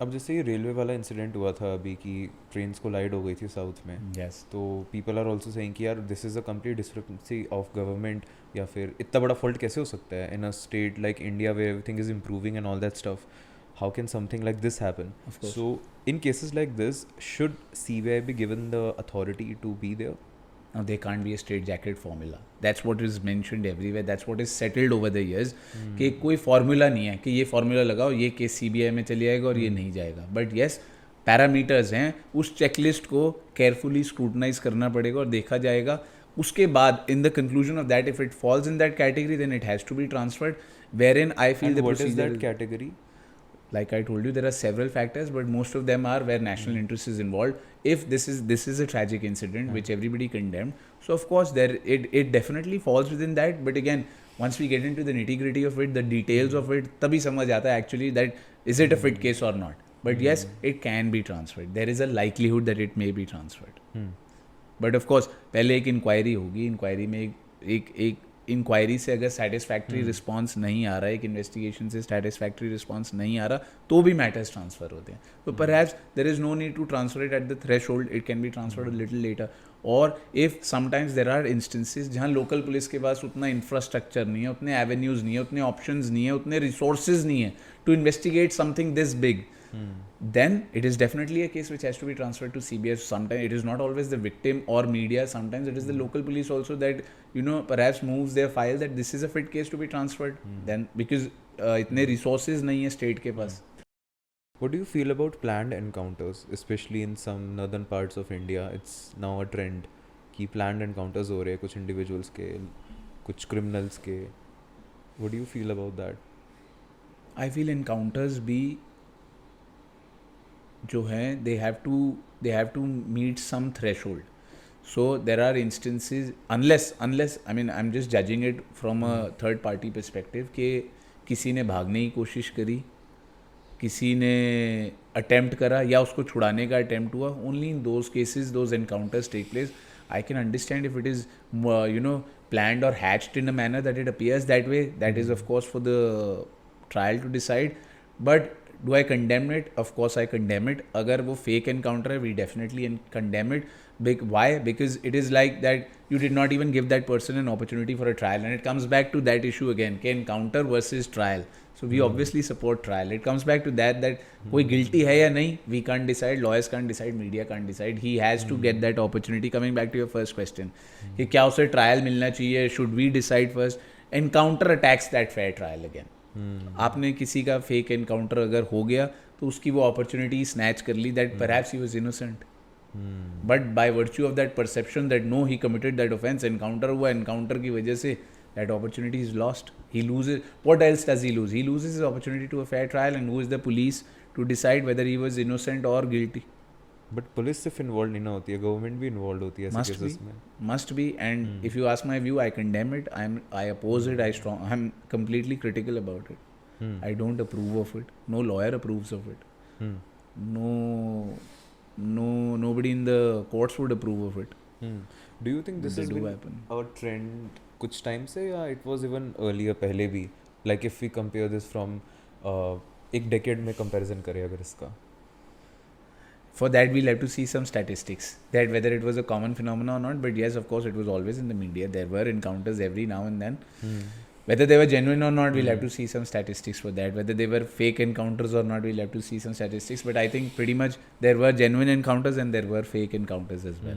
Speaker 2: अब जैसे ये railway वाला incident हुआ था अभी कि trains collide हो गई थी साउथ में,
Speaker 1: Yes.
Speaker 2: तो पीपल आर ऑल्सो सेइंग कि यार this is a complete discrepancy of government, या फिर इतना बड़ा फॉल्ट कैसे हो सकता है in a state like India where everything is improving and all that stuff. How can something like this happen?
Speaker 1: Of course.
Speaker 2: So in cases like this, should CBI be given the authority to be there?
Speaker 1: Now there can't be a straitjacket formula. That's what is mentioned everywhere. That's what is settled over the years. कि कोई formula नहीं है कि ये formula लगाओ, ये case CBI में चली जाएगा और ये नहीं जाएगा. But yes, पैरामीटर्स हैं, उस चेकलिस्ट को केयरफुली स्क्रूटनाइज करना पड़ेगा और देखा जाएगा. उसके बाद in the conclusion of that, if it falls in that category, then it has to be transferred. Where in I feel
Speaker 2: And
Speaker 1: the
Speaker 2: what is that
Speaker 1: procedure,
Speaker 2: category?
Speaker 1: like I told you, there are several factors, but most of them are where national interest is involved. If this is a tragic incident which everybody condemned, so of course it definitely falls within that. But again, once we get into the nitty gritty of it, the details of it, तभी समझ आता है actually that is it a fit case or not. But yes, it can be transferred. There is a likelihood that it may be transferred. But of course, पहले एक inquiry होगी, inquiry में एक inquiry से अगर सेटिस्फैक्ट्री रिस्पॉन्स नहीं आ रहा है, एक इन्वेस्टिगेशन से सेटिस्फैक्ट्री रिस्पॉन्स नहीं आ रहा, तो भी मैटर्स ट्रांसफर होते हैं. तो perhaps there is no need to transfer it at the threshold, it can be transferred a little later. और if sometimes there are instances जहाँ लोकल पुलिस के पास उतना इंफ्रास्ट्रक्चर नहीं है, उतने एवेन्यूज़ नहीं है, उतने ऑप्शंस नहीं है, उतने रिसोर्सेज नहीं है to investigate something this big, then it is definitely a case which has to be transferred to CBI. Sometimes it is not always the victim or media, sometimes it is the local police also that perhaps moves their file that this is a fit case to be transferred. Then because इतने resources नहीं है state के पास.
Speaker 2: What do you feel about planned encounters, especially in some northern parts of India? It's now a trend कि planned encounters हो रहे हैं कुछ individuals के, कुछ criminals के. What do you feel about that?
Speaker 1: I feel encounters भी जो हैं they have to meet some threshold. So there are instances, unless I mean I'm just judging it from a third party perspective, कि किसी ने भागने की कोशिश करी, किसी ने अटेम्प्ट करा या उसको छुड़ाने का अटेम्प्ट हुआ, only in those cases those encounters take place. I can understand if it is planned or hatched in a manner that it appears that way, that is of course for the trial to decide. But do I condemn it? Of course I condemn it. अगर वो fake encounter है, we definitely condemn it. Why? Because it is like that you did not even give that person an opportunity for a trial, and it comes back to that issue again, कि encounter versus trial. So we obviously support trial. It comes back to that कोई guilty है या नहीं, we can't decide, lawyers can't decide, media can't decide. He has to get that opportunity. Coming back to your first question, कि क्या उसे trial मिलना चाहिए? Should we decide first? Encounter attacks that fair trial again. आपने किसी का fake encounter अगर हो गया तो उसकी वो अपॉर्चुनिटी स्नैच कर ली that perhaps he was innocent, but by virtue of that perception that no he committed that offence, encounter हुआ, एनकाउंटर की वजह से that opportunity is lost. He loses, what else does he lose? He loses his opportunity to a fair trial, and who is the police to decide whether he was innocent और guilty.
Speaker 2: But police सिर्फ involve नहीं ना होती है, government भी involve होती है ऐसे केसेस में.
Speaker 1: Must be, and if you ask my view, I condemn it. I oppose it. I'm completely critical about it. I don't approve of it. No lawyer approves of it. Nobody in the courts would approve of it.
Speaker 2: Do you think this
Speaker 1: They
Speaker 2: has
Speaker 1: do
Speaker 2: been
Speaker 1: happen.
Speaker 2: a trend कुछ time से, या it was even earlier पहले भी? Like if we compare this from एक decade में comparison करें अगर इसका.
Speaker 1: For that, we'll have to see some statistics that whether it was a common phenomenon or not. But yes, of course, it was always in the media. There were encounters every now and then. Whether they were genuine or not, we'll have to see some statistics for that. Whether they were fake encounters or not, we'll have to see some statistics. But I think pretty much there were genuine encounters and there were fake encounters as well.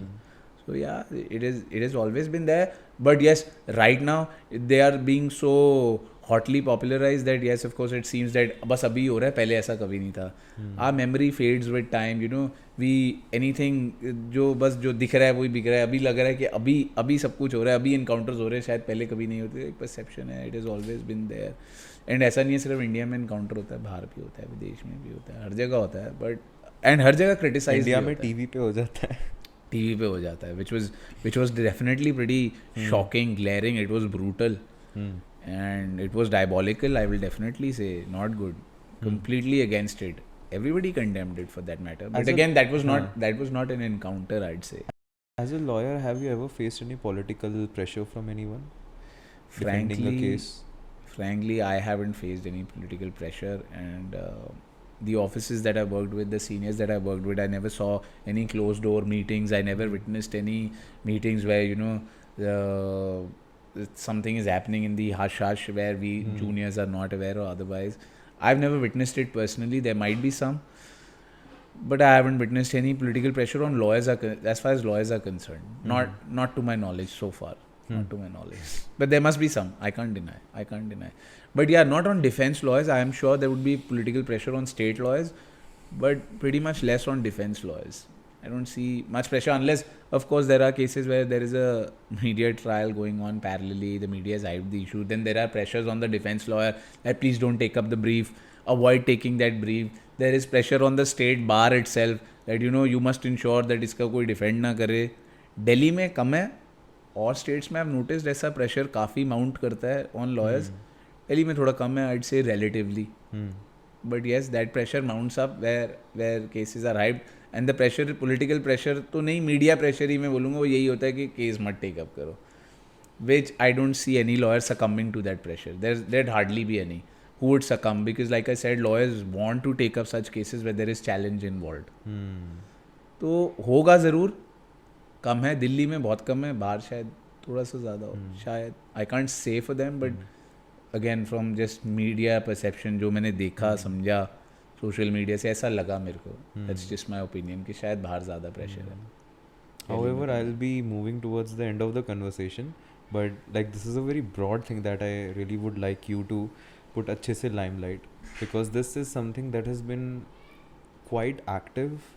Speaker 1: So yeah, it has always been there. But yes, right now they are being so hotly popularized that yes, of course, it seems that बस अभी हो रहा है, पहले ऐसा कभी नहीं था. Our memory fades with time, you know. We anything जो बस जो दिख रहा है वही बिक रहा है. अभी लग रहा है कि अभी सब कुछ हो रहा है, अभी encounters हो रहे हैं, शायद पहले कभी नहीं होते. एक perception है, it has always been there. And ऐसा नहीं है सिर्फ इंडिया में encounter होता है, बाहर भी होता है, विदेश में भी होता है, हर जगह होता है. But and हर जगह criticize
Speaker 2: इंडिया में
Speaker 1: भी होता है.
Speaker 2: टीवी पे हो जाता है.
Speaker 1: टीवी पे हो जाता है, which was definitely pretty shocking, glaring. It was brutal, and it was diabolical. I will definitely say not good. Completely against it. Everybody condemned it for that matter. But again, that was not an encounter, I'd say.
Speaker 2: As a lawyer, have you ever faced any political pressure from anyone defending a case?
Speaker 1: Frankly, I haven't faced any political pressure, and the offices that I worked with, the seniors that I worked with, I never saw any closed door meetings. I never witnessed any meetings where something is happening in the hush where we juniors are not aware or otherwise. I've never witnessed it personally. There might be some, but I haven't witnessed any political pressure on lawyers as far as lawyers are concerned. Not to my knowledge so far. Not to my knowledge. But there must be some. I can't deny. But yeah, not on defense lawyers. I am sure there would be political pressure on state lawyers, but pretty much less on defense lawyers. I don't see much pressure unless, of course, there are cases where there is a media trial going on parallelly. The media has hyped the issue. Then there are pressures on the defense lawyer that please don't take up the brief, avoid taking that brief. There is pressure on the state bar itself that you must ensure that इसका कोई defend ना करे. Delhi में कम है और states में I've noticed ऐसा pressure काफ़ी mount करता है on lawyers. Delhi में थोड़ा कम है, I'd say relatively. But yes, that pressure mounts up where cases are hyped. And the pressure, political pressure तो नहीं, media pressure ही मैं बोलूँगा, वो यही होता है कि case मत take up करो. Which I don't see any lawyer succumbing to that pressure. There'd hardly be any who would succumb, because like I said, lawyers want to take up such cases where there is challenge involved. तो होगा ज़रूर, कम है, दिल्ली में बहुत कम है, बाहर शायद थोड़ा सा ज़्यादा हो, शायद. I can't say for them, but again from just media perception जो मैंने देखा समझा सोशल मीडिया से, ऐसा लगा मेरे को. That's just my opinion कि शायद बाहर ज़्यादा pressure है.
Speaker 2: However, I'll be moving towards the end of the conversation, but like this is a very broad thing that I really would like you to put अच्छे से limelight, because this is something that has been quite active.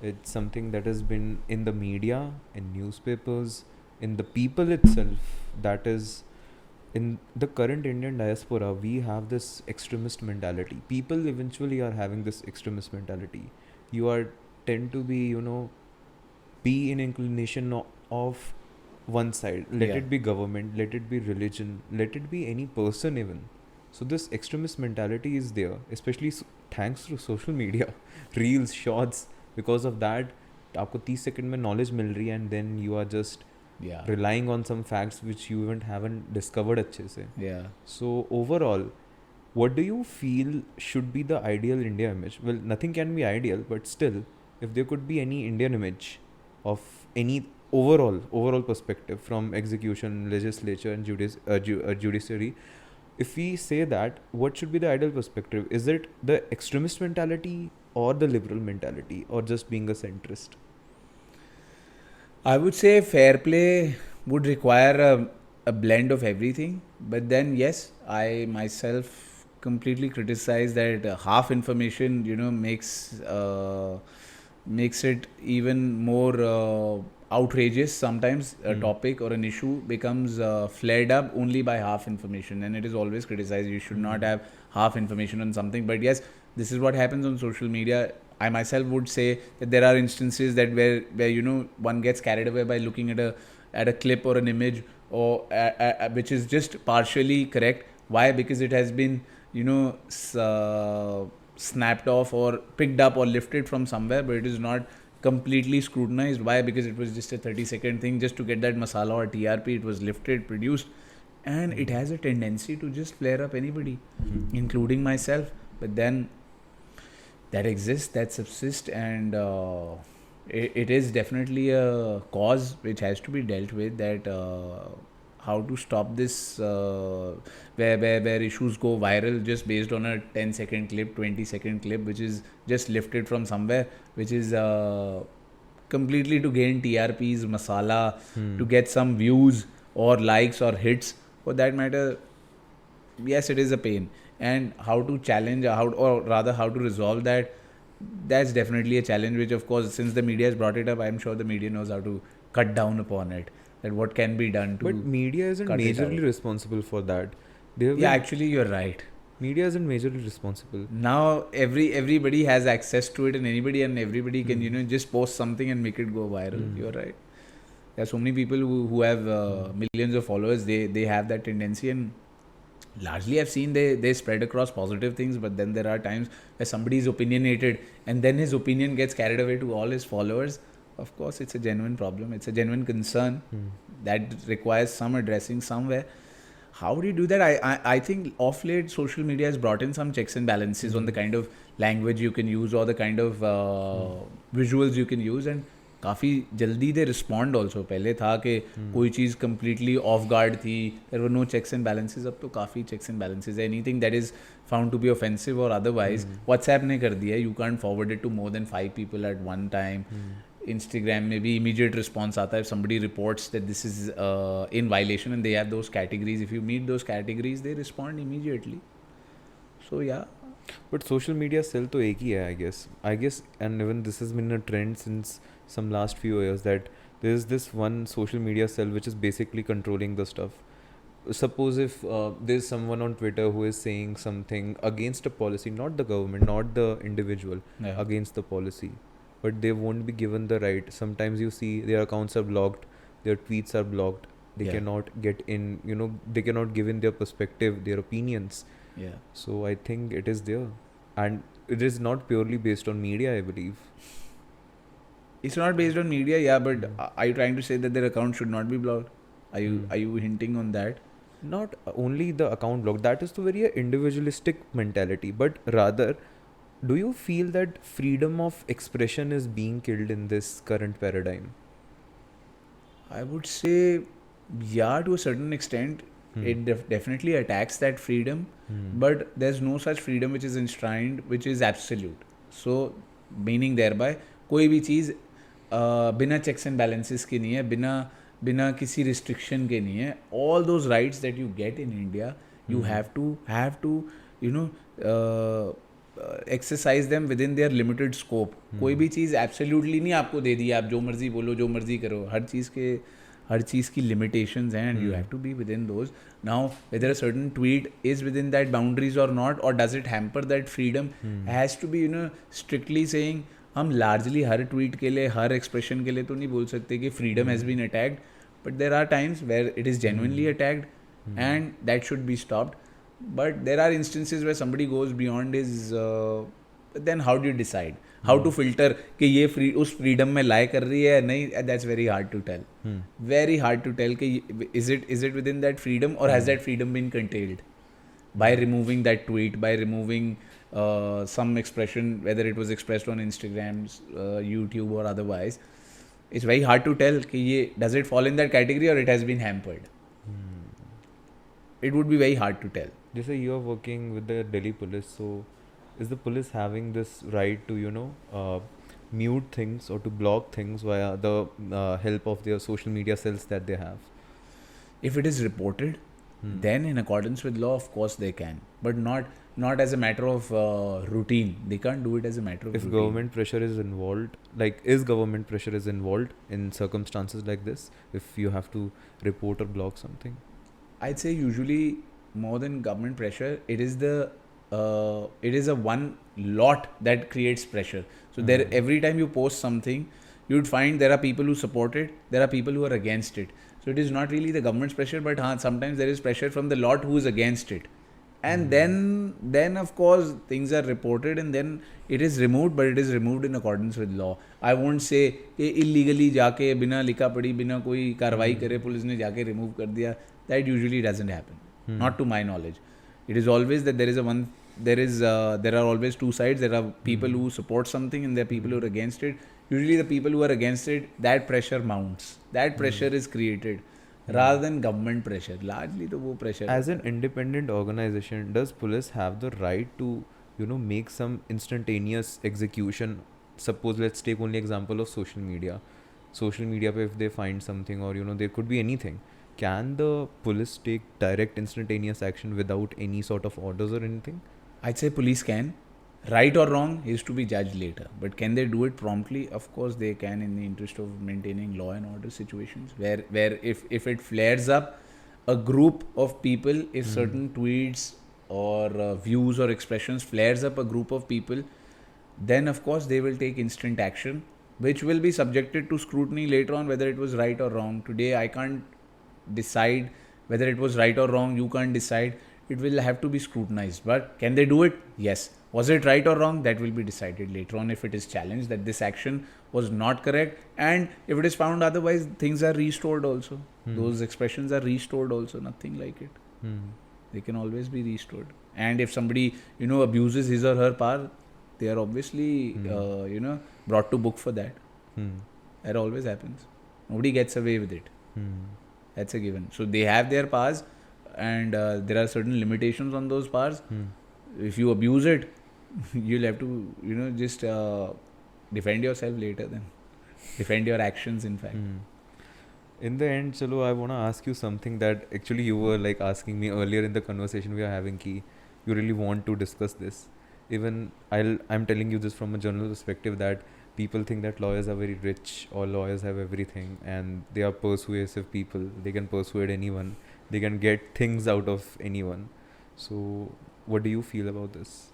Speaker 2: It's something that has been in the media, in newspapers, in the people itself. That is, in the current Indian diaspora, we have this extremist mentality. People eventually are having this extremist mentality. You are tend to be, be in inclination of one side. Let it be government, let it be religion, let it be any person even. So this extremist mentality is there, especially thanks to social media, reels, shorts. Because of that, आपको 30 second में knowledge मिल रही है, and then you are just relying on some facts which you haven't discovered अच्छे से. So overall, what do you feel should be the ideal India image? Well, nothing can be ideal, but still, if there could be any Indian image of any overall perspective from execution, legislature, and judiciary, if we say that, what should be the ideal perspective? Is it the extremist mentality or the liberal mentality, or just being a centrist?
Speaker 1: I would say fair play would require a blend of everything. But then, yes, I myself completely criticize that half information, makes it even more outrageous. Sometimes a topic or an issue becomes flared up only by half information, and it is always criticized. You should not have half information on something. But yes, this is what happens on social media. I myself would say that there are instances that where one gets carried away by looking at a clip or an image or which is just partially correct. Why? Because it has been snapped off or picked up or lifted from somewhere, but it is not completely scrutinized. Why? Because it was just a 30-second thing just to get that masala or TRP. It was lifted, produced, and it has a tendency to just flare up anybody, including myself. But then that exists, that subsist, and it is definitely a cause which has to be dealt with. That how to stop this, where issues go viral just based on a 10-second clip, 20-second clip, which is just lifted from somewhere, which is completely to gain TRPs, masala, to get some views or likes or hits. For that matter, yes, it is a pain. And how to challenge, or rather how to resolve that, that's definitely a challenge, which of course, since the media has brought it up, I'm sure the media knows how to cut down upon it, that what can be done to
Speaker 2: But media isn't
Speaker 1: cut it
Speaker 2: majorly
Speaker 1: out.
Speaker 2: responsible for that. They have
Speaker 1: Yeah,
Speaker 2: been-
Speaker 1: actually you're right.
Speaker 2: media isn't majorly responsible.
Speaker 1: Now everybody has access to it, and anybody and everybody can just post something and make it go viral. You're right. There are so many people who have millions of followers. They have that tendency, and largely I've seen they spread across positive things, but then there are times where somebody is opinionated and then his opinion gets carried away to all his followers. Of course, it's a genuine problem. It's a genuine concern that requires some addressing somewhere. How do you do that? I think off late social media has brought in some checks and balances on the kind of language you can use or the kind of visuals you can use, and काफ़ी जल्दी they respond also. पहले था कि कोई चीज़ completely off guard थी, there were no checks and balances. अब तो काफ़ी चेक्स एंड बैलेंसेज है. Anything that is found to be offensive or otherwise WhatsApp ने कर दिया है. You can't forward it to more than 5 people at one time. Instagram में भी immediate response आता है if somebody reports that this is in violation and they have those categories. If you meet those categories, they respond immediately. So yeah.
Speaker 2: But social media cell तो एक ही है, I guess, and even this has been a trend since some last few years, that there is this one social media cell which is basically controlling the stuff. Suppose if there's someone on Twitter who is saying something against a policy, not the government, not the individual,
Speaker 1: Yeah.
Speaker 2: against the policy, but they won't be given the right. Sometimes you see their accounts are blocked, their tweets are blocked, they
Speaker 1: Yeah.
Speaker 2: cannot get in, they cannot give in their perspective, their opinions.
Speaker 1: Yeah.
Speaker 2: So I think it is there, and it is not purely based on media, I believe.
Speaker 1: It's not based on media, yeah, but are you trying to say that their account should not be blocked? Are you hinting on that?
Speaker 2: Not only the account block, that is the very individualistic mentality, but rather, do you feel that freedom of expression is being killed in this current paradigm?
Speaker 1: I would say, yeah, to a certain extent. It definitely attacks that freedom, but there's no such freedom which is enshrined, which is absolute. So, meaning thereby, कोई भी चीज़ बिना checks and balances के नहीं है, बिना किसी restriction के नहीं है. All those rights that you get in India, you have to exercise them within their limited scope. कोई भी चीज़ absolutely नहीं आपको दे दी, आप जो मर्जी बोलो, जो मर्जी करो. हर चीज़ की limitations हैं, and you have to be within those. Now, whether a certain tweet is within that boundaries or not, or does it hamper that freedom, has to be strictly saying, हम largely हर tweet के लिए, हर expression के लिए तो नहीं बोल सकते कि freedom has been attacked, but there are times where it is genuinely attacked, and that should be stopped. But there are instances where somebody goes beyond his. Then how do you decide? How to filter कि ये उस freedom में lie कर रही है नहीं? That's very hard to tell. Very hard to tell कि is it within that freedom, or has that freedom been curtailed by removing that tweet, by removing some expression, whether it was expressed on Instagram, YouTube, or otherwise. It's very hard to tell कि ये does it fall in that category or it has been hampered. It would be very hard to tell.
Speaker 2: जैसे you are working with the Delhi police, so is the police having this right to mute things or to block things via the help of their social media cells that they have?
Speaker 1: If it is reported, then in accordance with law, of course they can, but not as a matter of routine. They can't do it as a matter of
Speaker 2: If
Speaker 1: routine.
Speaker 2: government pressure is involved, is government pressure is involved in circumstances like this, if you have to report or block something?
Speaker 1: I'd say usually more than government pressure, it is a one lot that creates pressure. So there, every time you post something, you'd find there are people who support it, there are people who are against it. So it is not really the government's pressure, but sometimes there is pressure from the lot who is against it. And then of course things are reported, and then it is removed, but it is removed in accordance with law. I won't say illegally जाके बिना लिखा पढ़ी बिना कोई कार्रवाई करे police ने जाके remove कर दिया. That usually doesn't happen. Not to my knowledge. It is always that there is a one there are always two sides. There are people who support something and there are people who are against it. Usually the people who are against it, that pressure mounts. That pressure is created rather than government pressure. Largely तो वो pressure
Speaker 2: As
Speaker 1: होता
Speaker 2: an independent organization, does police have the right to, make some instantaneous execution? Suppose let's take only example of social media. Social media, if they find something or there could be anything, can the police take direct instantaneous action without any sort of orders or anything?
Speaker 1: I'd say police can. Right or wrong is to be judged later. But can they do it promptly? Of course they can, in the interest of maintaining law and order situations. Where if it flares up, a group of people, if certain tweets or views or expressions flares up a group of people, then of course they will take instant action, which will be subjected to scrutiny later on whether it was right or wrong. Today I can't decide whether it was right or wrong. You can't decide. It will have to be scrutinized. But can they do it? Yes. Was it right or wrong? That will be decided later on if it is challenged that this action was not correct. And if it is found otherwise, things are restored also. Those expressions are restored also. Nothing like it. They can always be restored. And if somebody, abuses his or her power, they are obviously, brought to book for that. That always happens. Nobody gets away with it. That's a given. So they have their powers, and there are certain limitations on those powers. If you abuse it, you'll have to, just defend yourself later then. Defend your actions, in fact.
Speaker 2: In the end, Chalo, I want to ask you something that actually you were like asking me earlier in the conversation we are having, ki you really want to discuss this. Even I'm telling you this from a general perspective that people think that lawyers are very rich or lawyers have everything and they are persuasive people. They can persuade anyone. They can get things out of anyone. So what do you feel about this?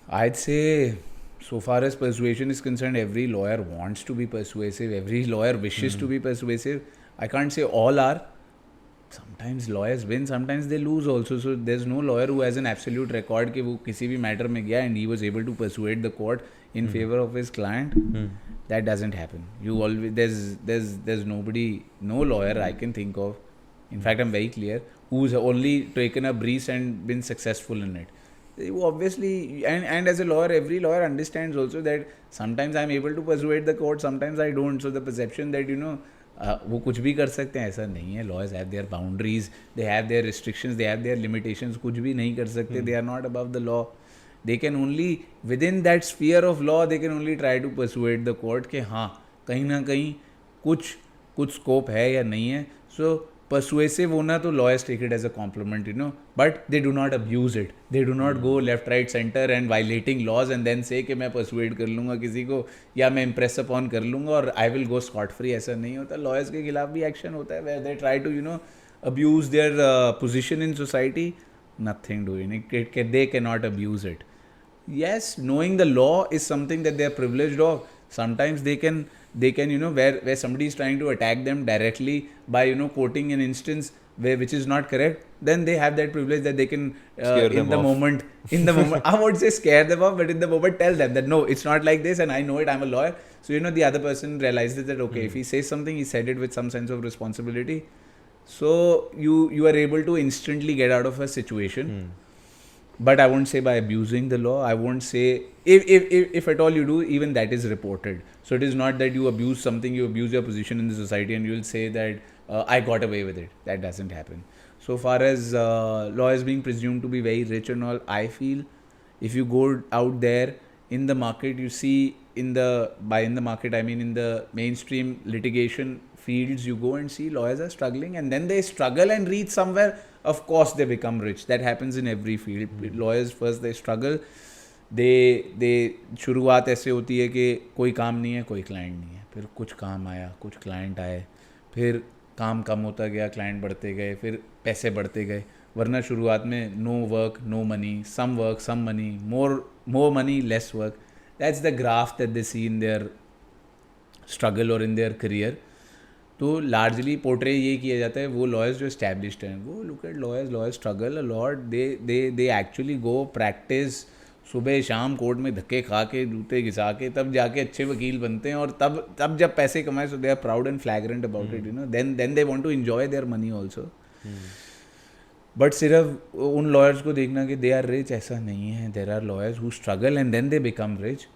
Speaker 1: I'd say, so far as persuasion is concerned, every lawyer wants to be persuasive. Every lawyer wishes to be persuasive. I can't say all are. Sometimes lawyers win, sometimes they lose also. So there's no lawyer who has an absolute record कि वो किसी भी matter में गया and he was able to persuade the court in favor of his client. That doesn't happen. You always there's nobody, no lawyer I can think of. In fact, I'm very clear who's only taken a breeze and been successful in it. You obviously, and as a lawyer, every lawyer understands also that sometimes I'm able to persuade the court, sometimes I don't. So the perception that वो कुछ भी कर सकते हैं, ऐसा नहीं है. Lawyers have their boundaries, they have their restrictions, they have their limitations. कुछ भी नहीं कर सकते. They are not above the law. They can only, within that sphere of law, they can only try to persuade the court कि हाँ कहीं ना कहीं कुछ scope है या नहीं है. So persuasive होना तो lawyers take it as a compliment, but they do not abuse it. They do not go left, right, center and violating laws and then say कि मैं persuade कर लूँगा किसी को या मैं impress upon कर लूँगा और I will go scot free. ऐसा नहीं होता. Lawyers के खिलाफ भी action होता है where they try to abuse their position in society. Nothing doing it. They cannot abuse it. Yes, knowing the law is something that they are privileged of. Sometimes they can where somebody is trying to attack them directly by quoting an instance which is not correct, then they have that privilege that they can in the moment I won't say scare them off, but in the moment tell them that no, it's not like this and I know it, I'm a lawyer. So the other person realizes that okay, if he says something, he said it with some sense of responsibility. So you are able to instantly get out of a situation. But I won't say by abusing the law. I won't say, if at all you do, even that is reported. So it is not that you abuse something, you abuse your position in the society and you will say that I got away with it. That doesn't happen. So far as lawyers being presumed to be very rich and all, I feel if you go out there in the market, you see in the market, I mean in the mainstream litigation fields, you go and see lawyers are struggling and then they struggle and reach somewhere. Of course they become rich. That happens in every field. Lawyers first they struggle. they शुरुआत ऐसे होती है कि कोई काम नहीं है, कोई क्लाइंट नहीं है, फिर कुछ काम आया, कुछ क्लाइंट आए, फिर काम कम होता गया, क्लाइंट बढ़ते गए, फिर पैसे बढ़ते गए. वरना शुरुआत में no work no money, some work some money, more money less work. That's the graph that they see in their struggle or in their career. तो लार्जली पोर्ट्रे ये किया जाता है. वो लॉयर्स जो एस्टैब्लिश्ड हैं, वो look at lawyers struggle a lot. They actually go practice सुबह शाम कोर्ट में धक्के खा के, जूते घिसा के, तब जाके अच्छे वकील बनते हैं. और तब जब पैसे कमाए, so they are proud and flagrant about it, then they want to enjoy their money also. But सिर्फ उन लॉयर्स को देखना कि दे आर रिच, ऐसा नहीं है. There are lawyers who struggle and then they become rich.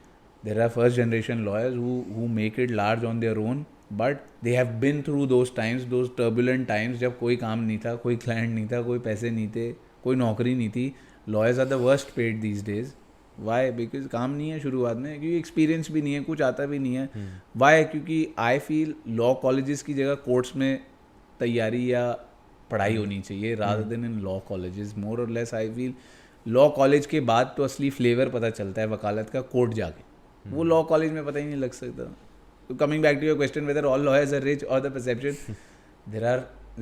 Speaker 1: There are first generation lawyers who make it large on their own, but they have been through those times, those turbulent times जब कोई काम नहीं था, कोई client नहीं था, कोई पैसे नहीं थे, कोई नौकरी नहीं थी. Lawyers are the worst paid these days. Why? Because काम नहीं है शुरुआत में, क्योंकि एक्सपीरियंस भी नहीं है, कुछ आता भी नहीं है. वाई? क्योंकि आई फील लॉ कॉलेजेस की जगह कोर्ट्स में तैयारी या पढ़ाई होनी चाहिए rather than in law colleges. More और less I feel law college के बाद तो असली फ्लेवर पता चलता है वकालत का कोर्ट जाके. वो लॉ कॉलेज में पता ही नहीं लग सकता. तो coming back to your question whether all lawyers are rich और the perception,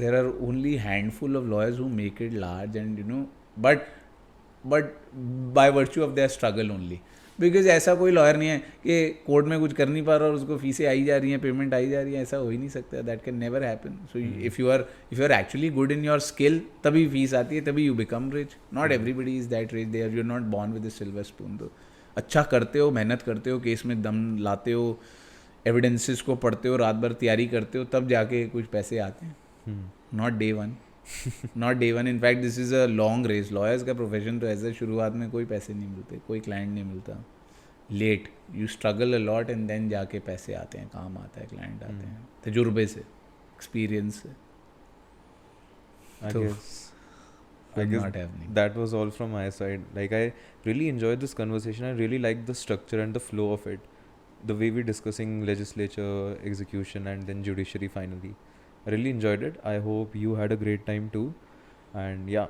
Speaker 1: there are only handful of lawyers who make it large and you know, but by virtue of their struggle only. Because ऐसा कोई lawyer नहीं है कि court में कुछ कर नहीं पा रहा और उसको फीसें आई जा रही हैं, पेमेंट आई जा रही है. ऐसा हो ही नहीं सकता. That can never happen. So if you are actually good in your skill, तभी फीस आती है, तभी you become rich. Not everybody is that rich. They are you are not born with the silver spoon. तो अच्छा करते हो, मेहनत करते हो, केस में दम लाते हो, एविडेंसेस को पढ़ते हो, रात भर तैयारी करते हो, तब जाके कुछ पैसे आते हैं. Not day one. Not day one. In fact this is a long race. Lawyers का प्रोफेशन तो ऐसे शुरुआत में कोई पैसे नहीं मिलते, कोई क्लाइंट नहीं मिलता. Let you struggle a lot and then जाके पैसे आते हैं, काम आता है, क्लाइंट आते हैं, तजुर्बे से, एक्सपीरियंस से.
Speaker 2: I
Speaker 1: So,
Speaker 2: guess
Speaker 1: not happening.
Speaker 2: that was all from my side. Like, I really enjoyed this conversation. I really like the structure and the flow of it. The way we're discussing legislature, execution, and then judiciary finally. I really enjoyed it. I hope you had a great time too. And yeah,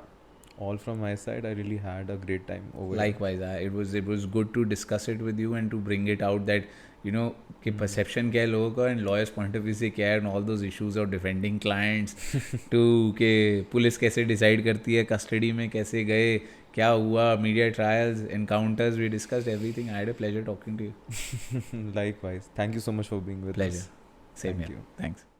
Speaker 2: all from my side, I really had a great time over here.
Speaker 1: Likewise, it was good to discuss it with you and to bring it out that you know कि perception क्या है लोगों का and lawyers point of view से क्या है, and all those issues of defending clients to कि police कैसे decide करती है, custody में कैसे गए, क्या हुआ, media trials, encounters, we discussed everything. I had a pleasure talking to you.
Speaker 2: Likewise. Thank you so much for being with
Speaker 1: Pleasure.
Speaker 2: us.
Speaker 1: Same
Speaker 2: Thank
Speaker 1: here.
Speaker 2: you.
Speaker 1: Thanks.